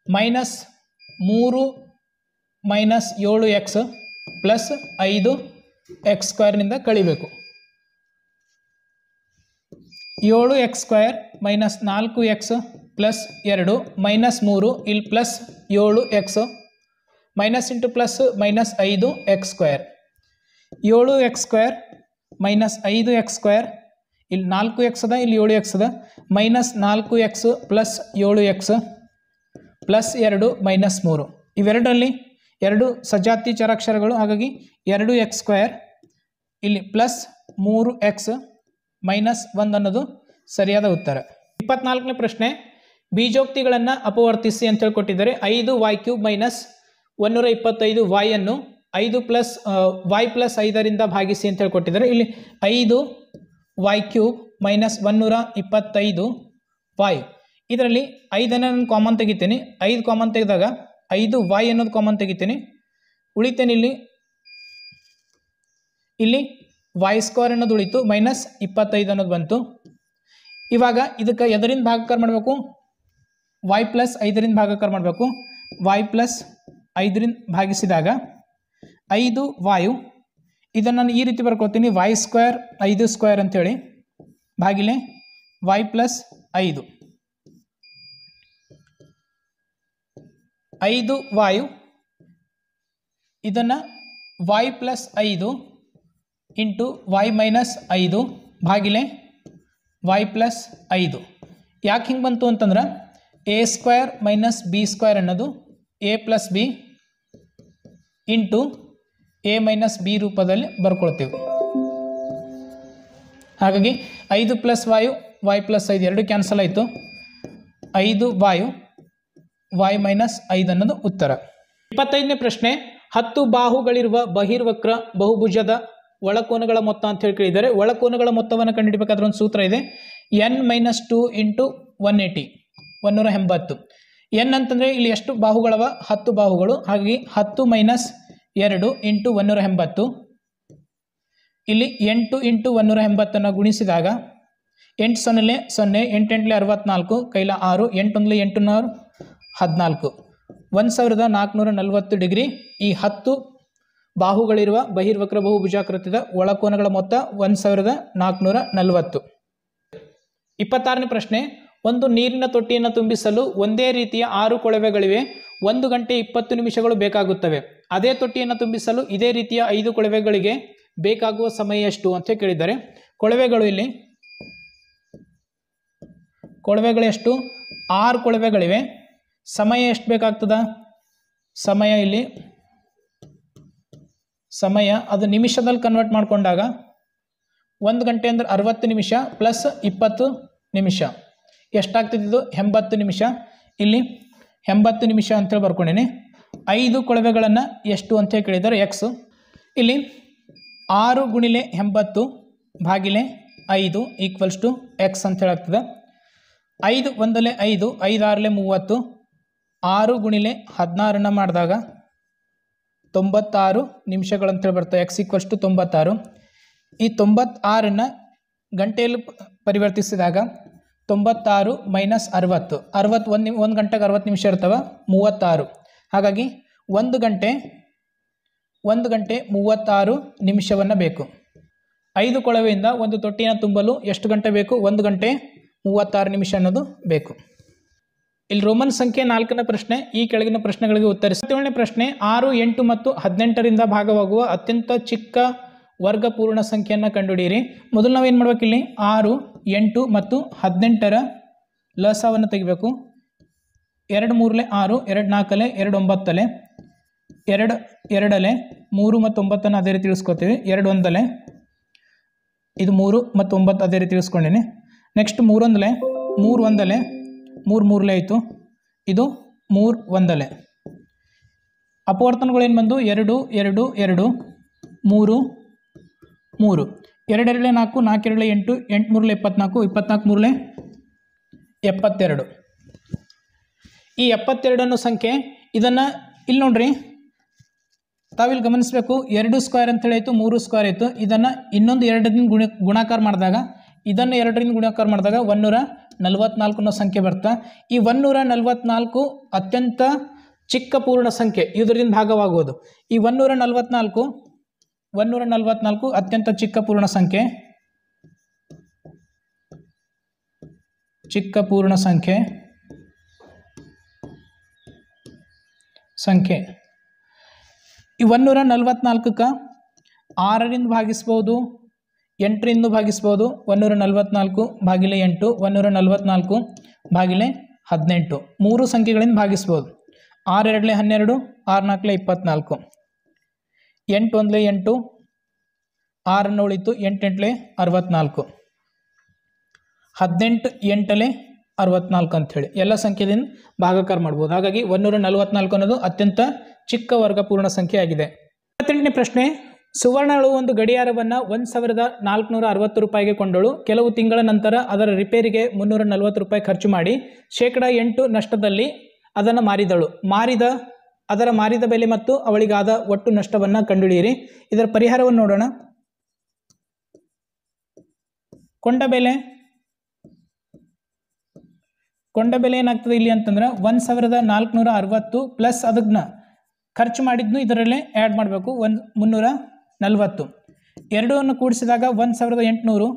-3 - 7x + 5x² ಕಳಿಬೇಕು. 7x² - 4x + 2 -3 ಇಲ್ಲಿ plus 7x minus into plus -5x². 7x² - 5x² ಇಲ್ಲಿ 4x ಅದ, ಇಲ್ಲಿ 7x ಅದ. -4x + 7x + 2 -3 ಇವೆರಡರಲ್ಲಿ 2 ಸಜಾತಿ ಚರಾಕ್ಷರಗಳು. ಹಾಗಾಗಿ 2x² ಇಲ್ಲಿ ಪ್ಲಸ್ 3x -1 ಅನ್ನೋದು ಸರಿಯಾದ ಉತ್ತರ. 24ನೇ ಪ್ರಶ್ನೆ ಬೀಜೋಕ್ತಿಗಳನ್ನು ಅಪವರ್ತಿಸಿ ಅಂತ ಹೇಳ್ಕೊಟ್ಟಿದ್ದಾರೆ. 5y³ - 125y ಅನ್ನು 5 + y + 5ರಿಂದ ಭಾಗಿಸಿ ಅಂತ ಹೇಳ್ಕೊಟ್ಟಿದ್ದಾರೆ. ಇಲ್ಲಿ 5y³ - 125y ಇದರಲ್ಲಿ 5ಅನ್ನು ನಾನು ಕಾಮನ್ ತೆಗಿತೀನಿ. 5 ಕಾಮನ್ ತೆಗೆದಾಗ 5y ಅನ್ನೋದು ಕಾಮನ್ ತೆಗಿತೀನಿ. ಉಳಿತೇನೆ ಇಲ್ಲಿ y² ಅನ್ನೋದು ಉಳಿತು -25 ಅನ್ನೋದು ಬಂತು. ಇವಾಗ ಇದಕ್ಕೆ ಎದರಿಂದ ಭಾಗಾಕಾರ ಮಾಡಬೇಕು? y + 5ರಿಂದ ಭಾಗಾಕಾರ ಮಾಡಬೇಕು. y + 5ರಿಂದ ಭಾಗಿಸಿದಾಗ 5y ಇದನ್ನು ನಾನು ಈ ರೀತಿ ಬರ್ಕೊಳ್ತೀನಿ. y² 5² ಅಂತೇಳಿ ಭಾಗಿಲೆ y + 5 5y ಇದನ್ನು y + 5 ಇಂಟು y - 5 ಭಾಗಿಲೆ y + 5. ಯಾಕೆ ಹಿಂಗೆ ಬಂತು ಅಂತಂದ್ರೆ a² - b² ಅನ್ನೋದು a + b into a - b ರೂಪದಲ್ಲಿ ಬರ್ಕೊಳ್ತೀವಿ. ಹಾಗಾಗಿ 5 + y y + 5 ಎರಡು ಕ್ಯಾನ್ಸಲ್ ಆಯಿತು. 5y y - 5 ಅನ್ನೋದು ಉತ್ತರ. 25ನೇ ಪ್ರಶ್ನೆ 10 ಬಾಹುಗಳಿರುವ ಬಹಿರ್ವಕ್ರ ಬಹುಭುಜದ ಒಳಕೋನಗಳ ಮೊತ್ತ ಅಂತ ಹೇಳಿ ಕೇಳಿದ್ದಾರೆ. ಒಳಕೋನಗಳ ಮೊತ್ತವನ್ನು ಕಂಡುಹಿಡಬೇಕಾದ್ರೆ ಒಂದು ಸೂತ್ರ ಇದೆ. n - 2 × 180 180. n ಅಂತಂದರೆ ಇಲ್ಲಿ ಎಷ್ಟು ಬಾಹುಗಳವ? 10 ಬಾಹುಗಳು. ಹಾಗಾಗಿ 10 - 2 × 180 ಇಲ್ಲಿ 8 × 180 ಗುಣಿಸಿದಾಗ 8 0 0 8 8 64 ಕೈಲ 6 8 1 8 14 1440 ಡಿಗ್ರಿ. ಈ 10 ಬಾಹುಗಳಿರುವ ಬಹಿರ್ವಕ್ರ ಬಹುಭುಜಾಕೃತಿದ ಒಳಕೋನಗಳ ಮೊತ್ತ 1440. 26ನೇ ಪ್ರಶ್ನೆ ಒಂದು ನೀರಿನ ತೊಟ್ಟಿಯನ್ನು ತುಂಬಿಸಲು ಒಂದೇ ರೀತಿಯ 6 ಕೊಳವೆಗಳಿವೆ. 1 ಗಂಟೆ 20 ನಿಮಿಷಗಳು ಬೇಕಾಗುತ್ತವೆ. ಅದೇ ತೊಟ್ಟಿಯನ್ನು ತುಂಬಿಸಲು ಇದೇ ರೀತಿಯ 5 ಕೊಳವೆಗಳಿಗೆ ಬೇಕಾಗುವ ಸಮಯ ಎಷ್ಟು ಅಂತ ಕೇಳಿದ್ದಾರೆ. ಕೊಳವೆಗಳು ಇಲ್ಲಿ ಕೊಳವೆಗಳು ಎಷ್ಟು? 6 ಕೊಳವೆಗಳಿವೆ. ಸಮಯ ಎಷ್ಟು ಬೇಕಾಗ್ತದ? ಸಮಯ ಇಲ್ಲಿ ಸಮಯ ಅದು ನಿಮಿಷದಲ್ಲಿ ಕನ್ವರ್ಟ್ ಮಾಡಿಕೊಂಡಾಗ 1 ಗಂಟೆ ಅಂದರೆ 60 ನಿಮಿಷ ಪ್ಲಸ್ 20 ನಿಮಿಷ ಎಷ್ಟಾಗ್ತಿದ್ದು? 80 ನಿಮಿಷ. ಇಲ್ಲಿ 80 ನಿಮಿಷ ಅಂತೇಳಿ ಬರ್ಕೊಂಡೇನೆ. 5 ಕೊಳವೆಗಳನ್ನು ಎಷ್ಟು ಅಂತ ಕೇಳಿದ್ದಾರೆ ಎಕ್ಸ್. ಇಲ್ಲಿ 6 ಗುಣಿಲೆ 80 ಭಾಗಿಲೆ 5 ಈಕ್ವಲ್ಸ್ ಟು ಎಕ್ಸ್ ಅಂತ ಹೇಳಾಗ್ತದೆ. 5 ಒಂದಲೆ 5, 5 6ಲೆ 30, 6 ಗುಣಿಲೆ 16 ಮಾಡಿದಾಗ 96 ನಿಮಿಷಗಳಂತೇಳಿ ಬರ್ತವೆ. X equals to 96. ಈ 96ನ್ನು ಗಂಟೆಯಲ್ಲಿ ಪರಿವರ್ತಿಸಿದಾಗ 96 ಮೈನಸ್ 60, 1 ಗಂಟೆಗೆ 60 ನಿಮಿಷ ಇರ್ತವೆ, 36. ಹಾಗಾಗಿ 1 ಗಂಟೆ 36 ನಿಮಿಷವನ್ನು ಬೇಕು. 5 ಕೊಳವೆಯಿಂದ ಒಂದು ತೊಟ್ಟಿಯನ್ನು ತುಂಬಲು ಎಷ್ಟು ಗಂಟೆ ಬೇಕು? 1 ಗಂಟೆ 36 ನಿಮಿಷ ಅನ್ನೋದು ಬೇಕು. ಇಲ್ಲಿ ರೋಮನ್ ಸಂಖ್ಯೆ 4ನೇ ಪ್ರಶ್ನೆ. ಈ ಕೆಳಗಿನ ಪ್ರಶ್ನೆಗಳಿಗೆ ಉತ್ತರಿಸಿ. 7ನೇ ಪ್ರಶ್ನೆ, 6, 8 ಮತ್ತು 18ರಿಂದ ಭಾಗವಾಗುವ ಅತ್ಯಂತ ಚಿಕ್ಕ ವರ್ಗ ಪೂರ್ಣ ಸಂಖ್ಯೆಯನ್ನು ಕಂಡುಹಿಡಿಯಿರಿ. ಮೊದಲು ನಾವು ಏನು ಮಾಡ್ಬೇಕು? ಇಲ್ಲಿ 6, 8 ಮತ್ತು 18ರ ಲಸವನ್ನು ತೆಗಿಬೇಕು. 2 3ಲೆ 6, 2 4ಲೆ 2 9ಲೆ 2 2ಲೆ 3 ಮತ್ತು 9 ಅದೇ ರೀತಿ ಇಳಿಸ್ಕೊತೀವಿ. 2 1ಲೆ ಇದು 3 ಮತ್ತು 9 ಅದೇ ರೀತಿ ಇಳಿಸ್ಕೊಂಡಿನಿ. ನೆಕ್ಸ್ಟ್ 3 1ಲೆ 3 1ಲೆ 3 3ಲೆ ಆಯಿತು. ಇದು 3 1ಲೆ. ಅಪವರ್ತನಗಳು ಏನು ಬಂದು? 2 2 2 3 3. 2 2ಲೆ 4, 4 2ಲೆ 8, 8 3ಲೆ 24, 24 3ಲೆ 72. ಈ 72 ಅನ್ನೋ ಸಂಖ್ಯೆ ಇದನ್ನು ಇಲ್ಲಿ ನೋಡ್ರಿ, ತಾವಿಲ್ಲಿ ಗಮನಿಸಬೇಕು. 2 ಸ್ಕ್ವೇರ್ ಅಂತೇಳಿ ಆಯಿತು, 3 ಸ್ಕ್ವೇರ್ ಆಯಿತು. ಇದನ್ನು ಇನ್ನೊಂದು 2ರಿಂದ ಗುಣಾಕಾರ ಮಾಡಿದಾಗ, ಇದನ್ನು 2ರಿಂದ ಗುಣಾಕಾರ ಮಾಡಿದಾಗ 144 ಅನ್ನೋ ಸಂಖ್ಯೆ ಬರ್ತಾ. ಈ 144 ಅತ್ಯಂತ ಚಿಕ್ಕ ಪೂರ್ಣ ಸಂಖ್ಯೆ, ಇದರಿಂದ ಭಾಗವಾಗುವುದು. ಈ 144 ಅತ್ಯಂತ ಚಿಕ್ಕ ಪೂರ್ಣ ಸಂಖ್ಯೆ, ಚಿಕ್ಕ ಪೂರ್ಣ ಸಂಖ್ಯೆ ಈ 144ಕ್ಕೆ 6ರಿಂದ ಭಾಗಿಸ್ಬೋದು, 8ರಿಂದ ಭಾಗಿಸ್ಬೋದು. 144 ಭಾಗಿಲೆ 8, 144 ಭಾಗಿಲೆ 18, 3 ಸಂಖ್ಯೆಗಳಿಂದ ಭಾಗಿಸ್ಬೋದು. 6 2ಲೆ 12, 6 4ಲೆ 24, 8 1ಲೆ 8, 6 ಉಳಿತು, 8 8ಲೆ 64, 18 8ಲೆ 64 ಅಂಥೇಳಿ ಎಲ್ಲ ಸಂಖ್ಯೆದಿಂದ ಭಾಗಾಕಾರ ಮಾಡ್ಬೋದು. ಹಾಗಾಗಿ 144 ಅನ್ನೋದು ಅತ್ಯಂತ ಚಿಕ್ಕ ವರ್ಗ ಪೂರ್ಣ ಸಂಖ್ಯೆ ಆಗಿದೆ. 28ನೇ ಪ್ರಶ್ನೆ, ಸುವರ್ಣಳು ಒಂದು ಗಡಿಯಾರವನ್ನು 1460 ರೂಪಾಯಿಗೆ ಕೊಂಡಳು. ಕೆಲವು ತಿಂಗಳ ನಂತರ ಅದರ ರಿಪೇರಿಗೆ 340 ರೂಪಾಯಿ ಖರ್ಚು ಮಾಡಿ %8 ನಷ್ಟದಲ್ಲಿ ಅದನ್ನು ಮಾರಿದಳು. ಅದರ ಮಾರಿದ ಬೆಲೆ ಮತ್ತು ಅವಳಿಗಾದ ಒಟ್ಟು ನಷ್ಟವನ್ನು ಕಂಡುಹಿಡಿಯಿರಿ. ಇದರ ಪರಿಹಾರವನ್ನು ನೋಡೋಣ. ಕೊಂಡ ಬೆಲೆ ಏನಾಗ್ತದೆ ಇಲ್ಲಿ ಅಂತಂದ್ರೆ 1460 ಪ್ಲಸ್ ಅದನ್ನ ಖರ್ಚು ಮಾಡಿದ್ನು ಇದರಲ್ಲೇ ಆ್ಯಡ್ ಮಾಡಬೇಕು. 340 ಎರಡನ್ನು ಕೂಡಿಸಿದಾಗ 1800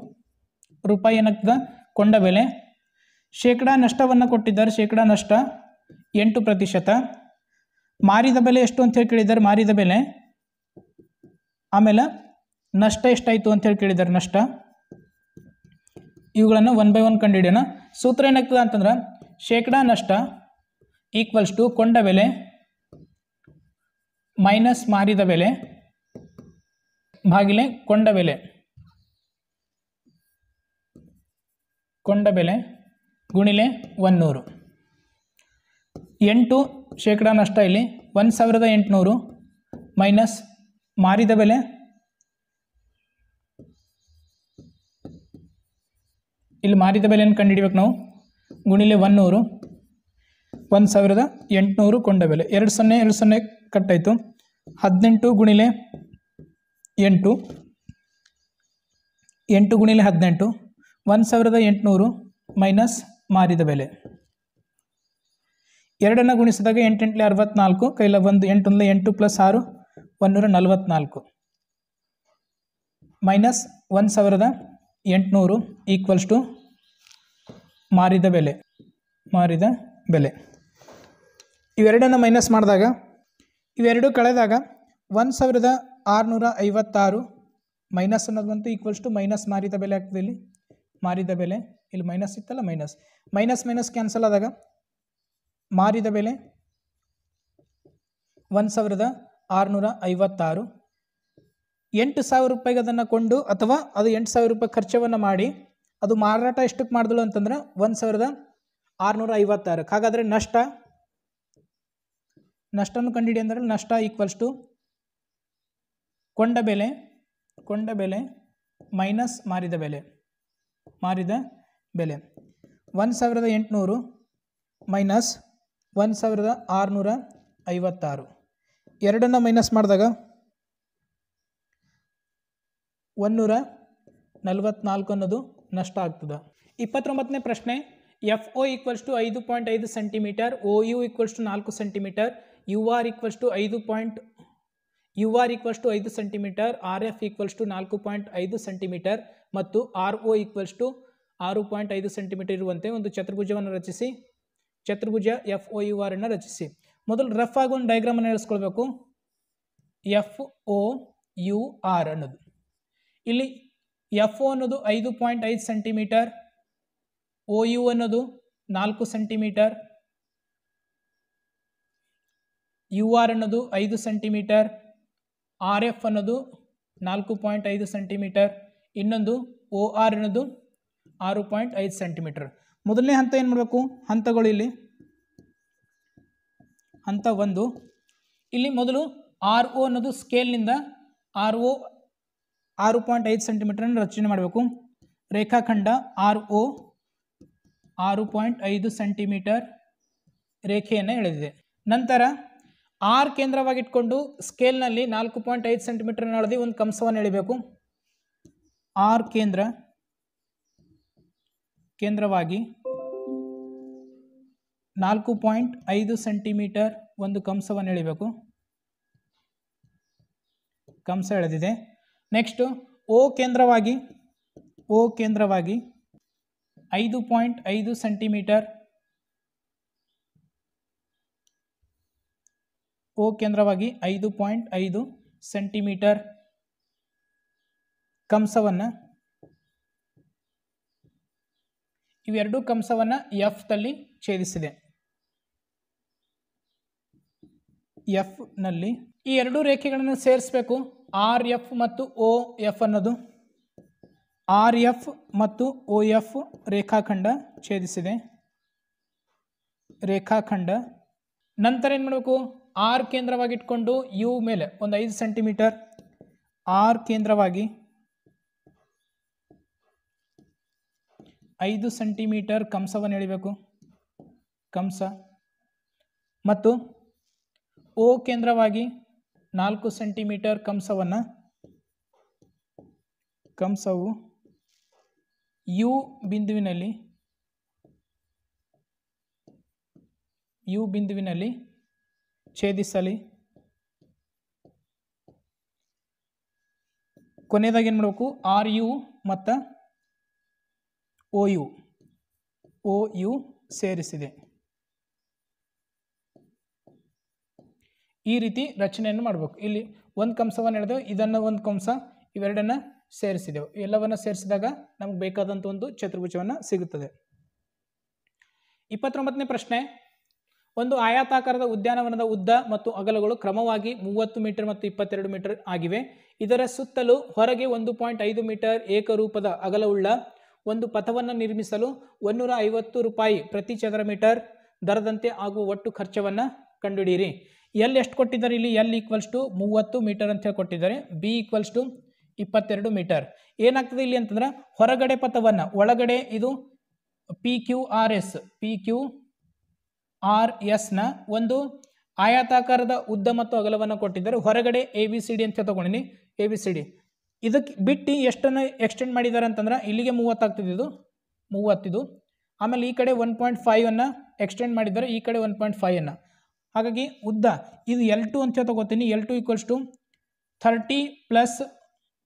ರೂಪಾಯಿ ಏನಾಗ್ತದೆ ಕೊಂಡ ಬೆಲೆ. ಶೇಕಡಾ ನಷ್ಟವನ್ನು ಕೊಟ್ಟಿದ್ದಾರೆ, ಶೇಕಡಾ ನಷ್ಟ 8%. ಮಾರಿದ ಬೆಲೆ ಎಷ್ಟು ಅಂತೇಳಿ ಕೇಳಿದ್ದಾರೆ, ಮಾರಿದ ಬೆಲೆ. ಆಮೇಲೆ ನಷ್ಟ ಎಷ್ಟಾಯಿತು ಅಂತೇಳಿ ಕೇಳಿದ್ದಾರೆ, ನಷ್ಟ. ಇವುಗಳನ್ನು 1 by 1 ಕಂಡುಹಿಡಿಯೋಣ. ಸೂತ್ರ ಏನಾಗ್ತದೆ ಅಂತಂದ್ರೆ ಶೇಕಡಾ ನಷ್ಟ ಈಕ್ವಲ್ಸ್ ಟು ಕೊಂಡ ಬೆಲೆ ಮೈನಸ್ ಮಾರಿದ ಬೆಲೆ ಭಾಗಿಲೆ ಕೊಂಡ ಬೆಲೆ. ಕೊಂಡ ಬೆಲೆ ಗುಣಿಲೆ 100. 8 ಶೇಕಡಾ ನಷ್ಟ ಇಲ್ಲಿ 1800 ಮೈನಸ್ ಮಾರಿದ ಬೆಲೆ ಇಲ್ಲಿ ಮಾರಿದ ಬೆಲೆಯನ್ನು ಕಂಡುಹಿಡಿಬೇಕು ನಾವು. ಗುಣಿಲೆ 100, 1800 ಕೊಂಡ ಬೆಲೆ. 20 ಕಟ್ಟಾಯಿತು. 18 ಗುಣಿಲೆ 8, 8 ಗುಣಿಲೆ 18, 1800 ಮೈನಸ್ ಮಾರಿದ ಬೆಲೆ. 2 ಗುಣಿಸಿದಾಗ 8 8ಲೆ 64, ಕೈಲ 1 8 1 8 ಪ್ಲಸ್ 6 144 ಮೈನಸ್ 1800 ಈಕ್ವಲ್ಸ್ ಟು ಮಾರಿದ ಬೆಲೆ ಇವೆರಡನ್ನು ಮೈನಸ್ ಮಾಡಿದಾಗ ಇವೆರಡು ಕಳೆದಾಗ 1656 ಮೈನಸ್ ಅನ್ನೋದು ಬಂತು ಈಕ್ವಲ್ಸ್ ಟು ಮೈನಸ್ ಮಾರಿದ ಬೆಲೆ ಆಗ್ತದೆ. ಇಲ್ಲಿ ಮಾರಿದ ಬೆಲೆ, ಇಲ್ಲಿ ಮೈನಸ್ ಇತ್ತಲ್ಲ, ಮೈನಸ್ ಕ್ಯಾನ್ಸಲ್ ಆದಾಗ ಮಾರಿದ ಬೆಲೆ 1656. 8,000 ರೂಪಾಯಿಗೆ ಅದನ್ನು ಕೊಂಡು ಅಥವಾ ಅದು 8,000 ರೂಪಾಯಿ ಖರ್ಚವನ್ನು ಮಾಡಿ ಅದು ಮಾರಾಟ ಎಷ್ಟಕ್ಕೆ ಮಾಡಿದಳು ಅಂತಂದ್ರೆ 1656. ಹಾಗಾದರೆ ನಷ್ಟವನ್ನು ಕಂಡುಹಿಡಿ ಅಂದರೆ ನಷ್ಟ ಈಕ್ವಲ್ಸ್ ಟು ಕೊಂಡ ಬೆಲೆ ಮೈನಸ್ ಮಾರಿದ ಬೆಲೆ 1800 ಮೈನಸ್ 1656. ಎರಡನ್ನು ಮೈನಸ್ ಮಾಡಿದಾಗ 144 ಅನ್ನೋದು ನಷ್ಟ ಆಗ್ತದೆ. 29ನೇ ಪ್ರಶ್ನೆ, FO equals to 5.5 centimetre, OU equals to 4 centimetre, UR equals to 5 centimetre, RF equals to 4.5 centimetre ಮತ್ತು RO ಈಕ್ವಲ್ಸ್ ಟು 6.5 ಸೆಂಟಿಮೀಟರ್ ಇರುವಂತೆ ಒಂದು ಚತುರ್ಭುಜವನ್ನು ರಚಿಸಿ. ಚತುರ್ಭುಜ FOUR ಅನ್ನು ರಚಿಸಿ. ಮೊದಲು ರಫ್ ಆಗಿ ಒಂದು ಡಯಾಗ್ರಾಮ್ ಅನ್ನು ಎಳೆಸ್ಕೊಳ್ಬೇಕು. FOUR ಅನ್ನೋದು ಇಲ್ಲಿ FO ಅನ್ನೋದು 5.5 ಸೆಂಟಿಮೀಟರ್, OU ಅನ್ನೋದು 4 ಸೆಂಟಿಮೀಟರ್, UR ಅನ್ನೋದು 5 ಸೆಂಟಿಮೀಟರ್, RF ಅನ್ನೋದು 4.5 ಸೆಂಟಿಮೀಟರ್, ಇನ್ನೊಂದು OR ಅನ್ನೋದು 6.5 ಸೆಂಟಿಮೀಟರ್. ಮೊದಲನೇ ಹಂತ ಏನು ಮಾಡಬೇಕು? ಹಂತಗಳು ಇಲ್ಲಿ ಹಂತ 1 ಇಲ್ಲಿ ಮೊದಲು RO ಅನ್ನೋದು ಸ್ಕೇಲ್ನಿಂದ RO 6.5 ಸೆಂಟಿಮೀಟರನ್ನು ರಚನೆ ಮಾಡಬೇಕು. ರೇಖಾಖಂಡ RO 6.5 ಸೆಂಟಿಮೀಟರ್ ರೇಖೆಯನ್ನು ಎಳೆದಿದೆ. ನಂತರ R ಕೇಂದ್ರವಾಗಿಟ್ಕೊಂಡು ಸ್ಕೇಲ್ನಲ್ಲಿ 4.5 ಸೆಂಟಿಮೀಟರ್ ಎಳೆದು ಒಂದು ಕಂಸವನ್ನು ಎಳಿಬೇಕು. R ಕೇಂದ್ರವಾಗಿ 4.5 ಸೆಂಟಿಮೀಟರ್ ಒಂದು ಕಂಸವನ್ನು ಎಳಿಬೇಕು. ಕಂಸ ಎಳೆದಿದೆ. ನೆಕ್ಸ್ಟ್ O ಕೇಂದ್ರವಾಗಿ 5.5 ಸೆಂಟಿಮೀಟರ್, O ಕೇಂದ್ರವಾಗಿ 5.5 ಸೆಂಟಿಮೀಟರ್ ಕಂಸವನ್ನು, ಇವೆರಡೂ ಕಂಸವನ್ನು F ನಲ್ಲಿ ಛೇದಿಸಿದೆ. F ನಲ್ಲಿ ಈ ಎರಡೂ ರೇಖೆಗಳನ್ನು ಸೇರಿಸಬೇಕು. RF ಮತ್ತು OF ಅನ್ನೋದು RF ಮತ್ತು OF ರೇಖಾಖಂಡ ಛೇದಿಸಿದೆ. ನಂತರ ಏನು ಮಾಡಬೇಕು? R ಕೇಂದ್ರವಾಗಿಟ್ಕೊಂಡು U ಮೇಲೆ ಒಂದು 5 ಸೆಂಟಿಮೀಟರ್, R ಕೇಂದ್ರವಾಗಿ 5 ಸೆಂಟಿಮೀಟರ್ ಕಂಸವನ್ನು ಎಳಿಬೇಕು. ಕಂಸ ಮತ್ತು O ಕೇಂದ್ರವಾಗಿ 4 ಸೆಂಟಿಮೀಟರ್ ಕಂಸವು U ಬಿಂದುವಿನಲ್ಲಿ ಛೇದಿಸಲಿ. ಕೊನೆಯದಾಗಿ ಏನು ಮಾಡಬೇಕು? RU ಮತ್ತು OU ಸೇರಿಸಿದೆ. ಈ ರೀತಿ ರಚನೆಯನ್ನು ಮಾಡಬೇಕು. ಇಲ್ಲಿ ಒಂದು ಕಂಸವನ್ನು ಎಳೆದು ಇದನ್ನು ಒಂದು ಕಂಸ, ಇವೆರಡನ್ನು ಸೇರಿಸಿದೆವು. ಎಲ್ಲವನ್ನು ಸೇರಿಸಿದಾಗ ನಮಗೆ ಬೇಕಾದಂಥ ಒಂದು ಚತುರ್ಭುಜವನ್ನು ಸಿಗುತ್ತದೆ. 29ನೇ ಪ್ರಶ್ನೆ, ಒಂದು ಆಯತಾಕಾರದ ಉದ್ಯಾನವನದ ಉದ್ದ ಮತ್ತು ಅಗಲಗಳು ಕ್ರಮವಾಗಿ 30 ಮೀಟರ್ ಮತ್ತು 22 ಮೀಟರ್ ಆಗಿವೆ. ಇದರ ಸುತ್ತಲೂ ಹೊರಗೆ 1.5 ಮೀಟರ್ ಏಕರೂಪದ ಅಗಲವುಳ್ಳ ಒಂದು ಪಥವನ್ನು ನಿರ್ಮಿಸಲು 150 ರೂಪಾಯಿ ಪ್ರತಿ ಚದರ ಮೀಟರ್ ದರದಂತೆ ಆಗುವ ಒಟ್ಟು ಖರ್ಚವನ್ನು ಕಂಡುಹಿಡಿಯಿರಿ. ಎಲ್ ಎಷ್ಟು ಕೊಟ್ಟಿದ್ದಾರೆ? ಇಲ್ಲಿ L ಈಕ್ವಲ್ಸ್ ಟು 30 ಮೀಟರ್ ಅಂತ ಹೇಳಿ ಕೊಟ್ಟಿದ್ದಾರೆ. B equals to 22 metre. ಏನಾಗ್ತದೆ ಇಲ್ಲಿ ಅಂತಂದ್ರೆ ಹೊರಗಡೆ ಪಥವನ್ನು, ಒಳಗಡೆ ಇದು PQRS ನ ಒಂದು ಆಯತಾಕಾರದ ಉದ್ದ ಮತ್ತು ಅಗಲವನ್ನು ಕೊಟ್ಟಿದ್ದಾರೆ. ಹೊರಗಡೆ ABCD ಅಂತ ತಗೊಂಡಿನಿ. ABCD ಇದಕ್ಕೆ ಬಿಟ್ಟು ಎಷ್ಟನ್ನು ಎಕ್ಸ್ಟೆಂಡ್ ಮಾಡಿದ್ದಾರೆ ಅಂತಂದ್ರೆ ಇಲ್ಲಿಗೆ 30 ಆಗ್ತಿದೆ, ಇದು 30 ಇದು. ಆಮೇಲೆ ಈ ಕಡೆ 1.5 ಅನ್ನು ಎಕ್ಸ್ಟೆಂಡ್ ಮಾಡಿದ್ದಾರೆ, ಈ ಕಡೆ 1.5 ಅನ್ನು. ಹಾಗಾಗಿ ಉದ್ದ ಇದು L2 ಅಂತ ತಗೋತೀನಿ. L2 equals to 30 plus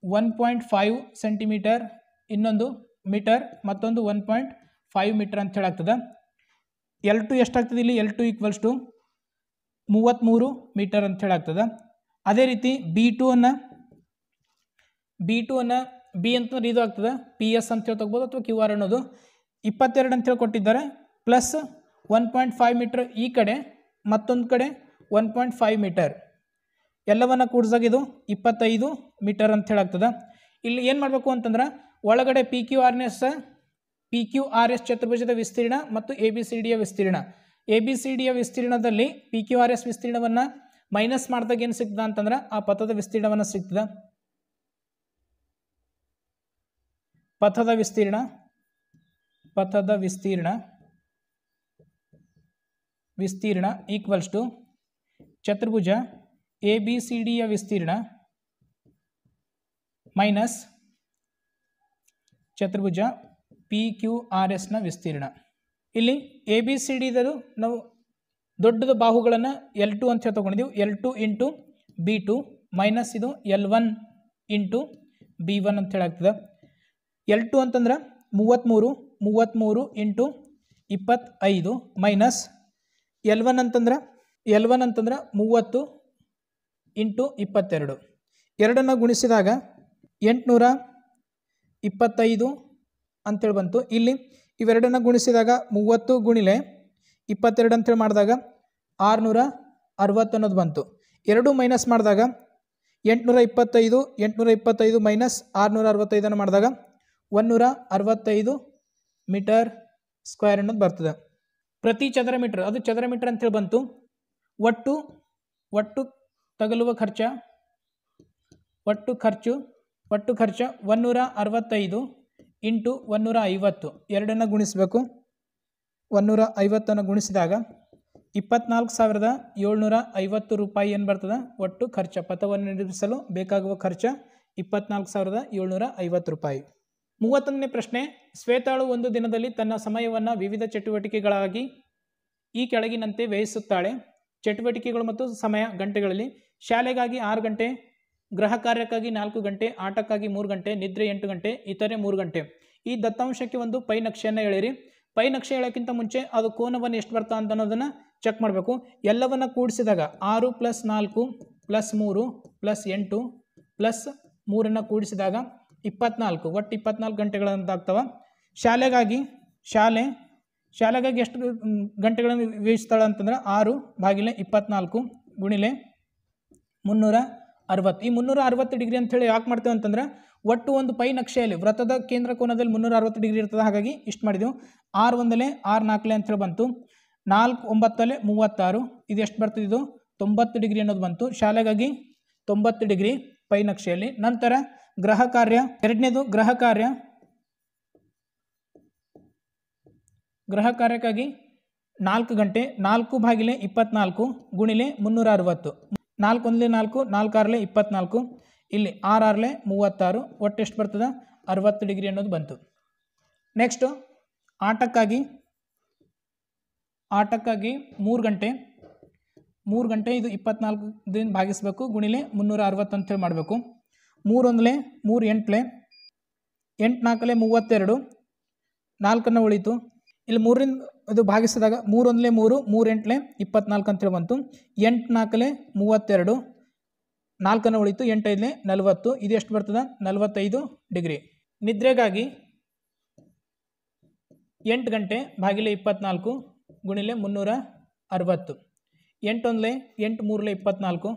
1.5 centimetre, ಇನ್ನೊಂದು ಮೀಟರ್, ಮತ್ತೊಂದು 1.5 5 ಮೀಟರ್ ಅಂತ ಹೇಳಾಗ್ತದೆ. L2 ಎಷ್ಟಾಗ್ತದೆ ಇಲ್ಲಿ? L2 ಈಕ್ವಲ್ಸ್ ಟು 33 ಮೀಟರ್ ಅಂತ ಹೇಳಾಗ್ತದೆ. ಅದೇ ರೀತಿ B2 ಅನ್ನು ಬಿ ಅಂತಂದ್ರೆ ಇದು ಆಗ್ತದೆ PS ಅಂತ ಹೇಳಿ ತಗೋಬೋದು ಅಥವಾ QR ಅನ್ನೋದು 22 ಅಂತ ಹೇಳಿ ಕೊಟ್ಟಿದ್ದಾರೆ, ಪ್ಲಸ್ 1.5 ಮೀಟರ್ ಈ ಕಡೆ, ಮತ್ತೊಂದು ಕಡೆ 1.5 ಮೀಟರ್, ಎಲ್ಲವನ್ನ ಕೂಡಿಸಾಗ ಇದು 25 ಮೀಟರ್ ಅಂತ ಹೇಳಾಗ್ತದೆ. ಇಲ್ಲಿ ಏನು ಮಾಡಬೇಕು ಅಂತಂದ್ರೆ ಒಳಗಡೆ PQRS ಚತುರ್ಭುಜದ ವಿಸ್ತೀರ್ಣ ಮತ್ತು ABCD ಯ ವಿಸ್ತೀರ್ಣ, ABCD ಯ ವಿಸ್ತೀರ್ಣದಲ್ಲಿ PQRS ವಿಸ್ತೀರ್ಣವನ್ನು ಮೈನಸ್ ಮಾಡಿದಾಗ ಏನು ಸಿಗ್ತದೆ ಅಂತಂದ್ರೆ ಆ ಪಥದ ವಿಸ್ತೀರ್ಣವನ್ನು ಸಿಗ್ತದೆ. ಪಥದ ವಿಸ್ತೀರ್ಣ ಈಕ್ವಲ್ಸ್ ಟು ಚತುರ್ಭುಜ ABCD ಯ ವಿಸ್ತೀರ್ಣ ಮೈನಸ್ ಚತುರ್ಭುಜ PQRS ನ ವಿಸ್ತೀರ್ಣ. ಇಲ್ಲಿ ABCD ದು ನಾವು ದೊಡ್ಡದ ಬಾಹುಗಳನ್ನು L2 ಅಂತ ಹೇಳಿ ತಗೊಂಡಿದ್ದೀವಿ. L2 ಇಂಟು B2 ಮೈನಸ್ ಇದು L1 ಇಂಟು B1 ಅಂತ ಹೇಳಾಗ್ತದೆ. L2 ಅಂತಂದ್ರೆ 33 ಇಂಟು 25 ಮೈನಸ್ L1 ಅಂತಂದ್ರೆ 30 ಇಂಟು 22, ಎರಡನ್ನು ಗುಣಿಸಿದಾಗ 825 ಅಂತೇಳಿ ಬಂತು. ಇಲ್ಲಿ ಇವೆರಡನ್ನು ಗುಣಿಸಿದಾಗ 30 ಗುಣಿಲೆ 22 ಅಂತೇಳಿ ಮಾಡಿದಾಗ 660 ಅನ್ನೋದು ಬಂತು. ಎರಡು ಮೈನಸ್ ಮಾಡಿದಾಗ 825 ಮೈನಸ್ 665 ಮಾಡಿದಾಗ 165 ಮೀಟರ್ ಸ್ಕ್ವೇರ್ ಅನ್ನೋದು ಬರ್ತದೆ ಪ್ರತಿ ಚದರ ಮೀಟರ್. ಅದು ಚದರ ಮೀಟರ್ ಅಂತೇಳಿ ಬಂತು. ಒಟ್ಟು ತಗಲುವ ಒಟ್ಟು ಖರ್ಚು 165 ಇಂಟು 150, ಎರಡನ್ನು ಗುಣಿಸಬೇಕು. 150 ಗುಣಿಸಿದಾಗ 24,750 ರೂಪಾಯಿ ಏನು ಬರ್ತದೆ ಒಟ್ಟು ಖರ್ಚು. ಪಥವನ್ನು ನಿರ್ಮಿಸಲು ಬೇಕಾಗುವ ಖರ್ಚು 24,750 ರೂಪಾಯಿ. 31ನೇ ಪ್ರಶ್ನೆ, ಶ್ವೇತಾಳು ಒಂದು ದಿನದಲ್ಲಿ ತನ್ನ ಸಮಯವನ್ನು ವಿವಿಧ ಚಟುವಟಿಕೆಗಳಾಗಿ ಈ ಕೆಳಗಿನಂತೆ ವ್ಯಯಿಸುತ್ತಾಳೆ. ಚಟುವಟಿಕೆಗಳು ಮತ್ತು ಸಮಯ ಗಂಟೆಗಳಲ್ಲಿ ಶಾಲೆಗಾಗಿ 6 ಗಂಟೆ, ಗೃಹ ಕಾರ್ಯಕ್ಕಾಗಿ 4 ಗಂಟೆ, ಆಟಕ್ಕಾಗಿ 3 ಗಂಟೆ, ನಿದ್ರೆ 8 ಗಂಟೆ, ಇತರೆ 3 ಗಂಟೆ. ಈ ದತ್ತಾಂಶಕ್ಕೆ ಒಂದು ಪೈ ನಕ್ಷೆಯನ್ನು ಹೇಳಿರಿ. ಪೈ ನಕ್ಷೆ ಹೇಳೋಕ್ಕಿಂತ ಮುಂಚೆ ಅದು ಕೋನವನ್ನು ಎಷ್ಟು ಬರ್ತಾ ಅಂತ ಅನ್ನೋದನ್ನು ಚೆಕ್ ಮಾಡಬೇಕು. ಎಲ್ಲವನ್ನು ಕೂಡಿಸಿದಾಗ 6 + 4 + 3 + 8 + 3 ಕೂಡಿಸಿದಾಗ 24, ಒಟ್ಟು 24 ಗಂಟೆಗಳಂತಾಗ್ತವೆ. ಶಾಲೆಗಾಗಿ ಎಷ್ಟು ಗಂಟೆಗಳನ್ನು ವ್ಯಯಿಸ್ತಾಳೆ ಅಂತಂದ್ರೆ 6/24 ಗುಣಿಲೆ 360. ಈ 360 ಡಿಗ್ರಿ ಅಂತ ಹೇಳಿ ಯಾಕೆ ಮಾಡ್ತೇವೆ ಅಂತಂದ್ರೆ ಒಟ್ಟು ಒಂದು ಪೈ ನಕ್ಷೆಯಲ್ಲಿ ವೃತ್ತದ ಕೇಂದ್ರ ಕೋನದಲ್ಲಿ 360 ಡಿಗ್ರಿ ಇರ್ತದೆ. ಹಾಗಾಗಿ ಇಷ್ಟು ಮಾಡಿದೆವು. 6 1 6 4 ಅಂತ ಹೇಳಿ ಬಂತು. 4 9 36, ಇದು ಎಷ್ಟು ಬರ್ತದೆ? ಇದು 90 ಡಿಗ್ರಿ ಅನ್ನೋದು ಬಂತು. ಶಾಲೆಗಾಗಿ 90 ಡಿಗ್ರಿ ಪೈ ನಕ್ಷೆಯಲ್ಲಿ. ನಂತರ ಗೃಹ ಕಾರ್ಯ, ಎರಡನೇದು ಗೃಹ ಕಾರ್ಯಕ್ಕಾಗಿ 4 ಗಂಟೆ, 4/24 ಗುಣಿಲೆ 360. 4 1 4, 4 6 24, ಇಲ್ಲಿ 6 6 36, ಒಟ್ಟು ಎಷ್ಟು ಬರ್ತದೆ? 60 ಡಿಗ್ರಿ ಅನ್ನೋದು ಬಂತು. ನೆಕ್ಸ್ಟು ಆಟಕ್ಕಾಗಿ 3 ಗಂಟೆ, ಇದು 24 ಭಾಗಿಸಬೇಕು ಗುಣಿಲೆ 360 ಅಂತೇಳಿ ಮಾಡಬೇಕು. 3 1 3 8 8 4 32, 4 ಉಳಿತು. ಇಲ್ಲಿ 3ರಿಂದ ಇದು ಭಾಗಿಸಿದಾಗ 3 1 3 3 8 24 ಅಂತೇಳಿ ಬಂತು. 8 4 32, 4 ಉಳಿತು. 8 5 40, ಇದು ಎಷ್ಟು ಬರ್ತದೆ? 45 ಡಿಗ್ರಿ. ನಿದ್ರೆಗಾಗಿ 8 ಗಂಟೆ ಭಾಗಿಲೆ 24 ಗುಣಿಲೆ 360. 8 1 8 3 24,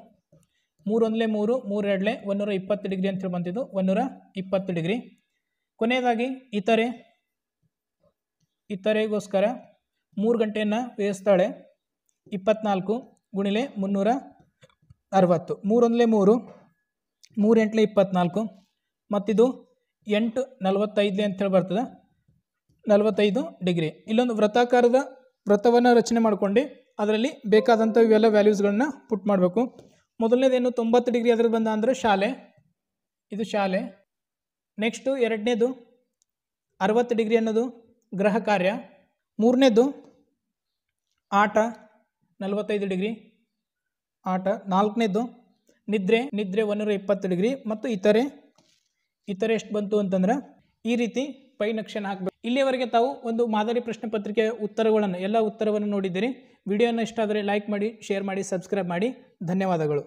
3 1 3 3 2 120 ಡಿಗ್ರಿ ಅಂತೇಳಿ ಬಂತಿದ್ದು 120 ಡಿಗ್ರಿ. ಕೊನೆಯದಾಗಿ ಇತರೆಗೋಸ್ಕರ 3 ಗಂಟೆಯನ್ನು ವ್ಯಯಿಸ್ತಾಳೆ. 24 ಗುಣಿಲೆ 360. 3 1 3 3 8 24, ಮತ್ತಿದು 8 45 ಅಂತೇಳಿ ಬರ್ತದೆ 45 ಡಿಗ್ರಿ. ಇಲ್ಲೊಂದು ವೃತ್ತವನ್ನು ರಚನೆ ಮಾಡ್ಕೊಂಡು ಅದರಲ್ಲಿ ಬೇಕಾದಂಥ ಇವೆಲ್ಲ ವ್ಯಾಲ್ಯೂಸ್ಗಳನ್ನ ಪುಟ್ ಮಾಡಬೇಕು. ಮೊದಲನೇದೇನು 90 ಡಿಗ್ರಿ ಅದ್ರಲ್ಲಿ ಬಂದ ಅಂದರೆ ಇದು ಶಾಲೆ. ನೆಕ್ಸ್ಟು ಎರಡನೇದು 60 ಡಿಗ್ರಿ ಅನ್ನೋದು ಗೃಹ ಕಾರ್ಯ. ಮೂರನೇದು ಆಟ 45 ಡಿಗ್ರಿ ಆಟ. ನಾಲ್ಕನೇದು ನಿದ್ರೆ 120 ಡಿಗ್ರಿ. ಮತ್ತು ಇತರೆ ಎಷ್ಟು ಬಂತು ಅಂತಂದ್ರೆ ಈ ರೀತಿ ಪೈ ನಕ್ಷೆನ ಹಾಕಬೇಕು. ಇಲ್ಲಿಯವರೆಗೆ ತಾವು ಒಂದು ಮಾದರಿ ಪ್ರಶ್ನೆ ಪತ್ರಿಕೆಯ ಉತ್ತರವನ್ನು ನೋಡಿದ್ದೀರಿ. ವಿಡಿಯೋನ ಇಷ್ಟ ಆದರೆ ಲೈಕ್ ಮಾಡಿ, ಶೇರ್ ಮಾಡಿ, ಸಬ್ಸ್ಕ್ರೈಬ್ ಮಾಡಿ. ಧನ್ಯವಾದಗಳು.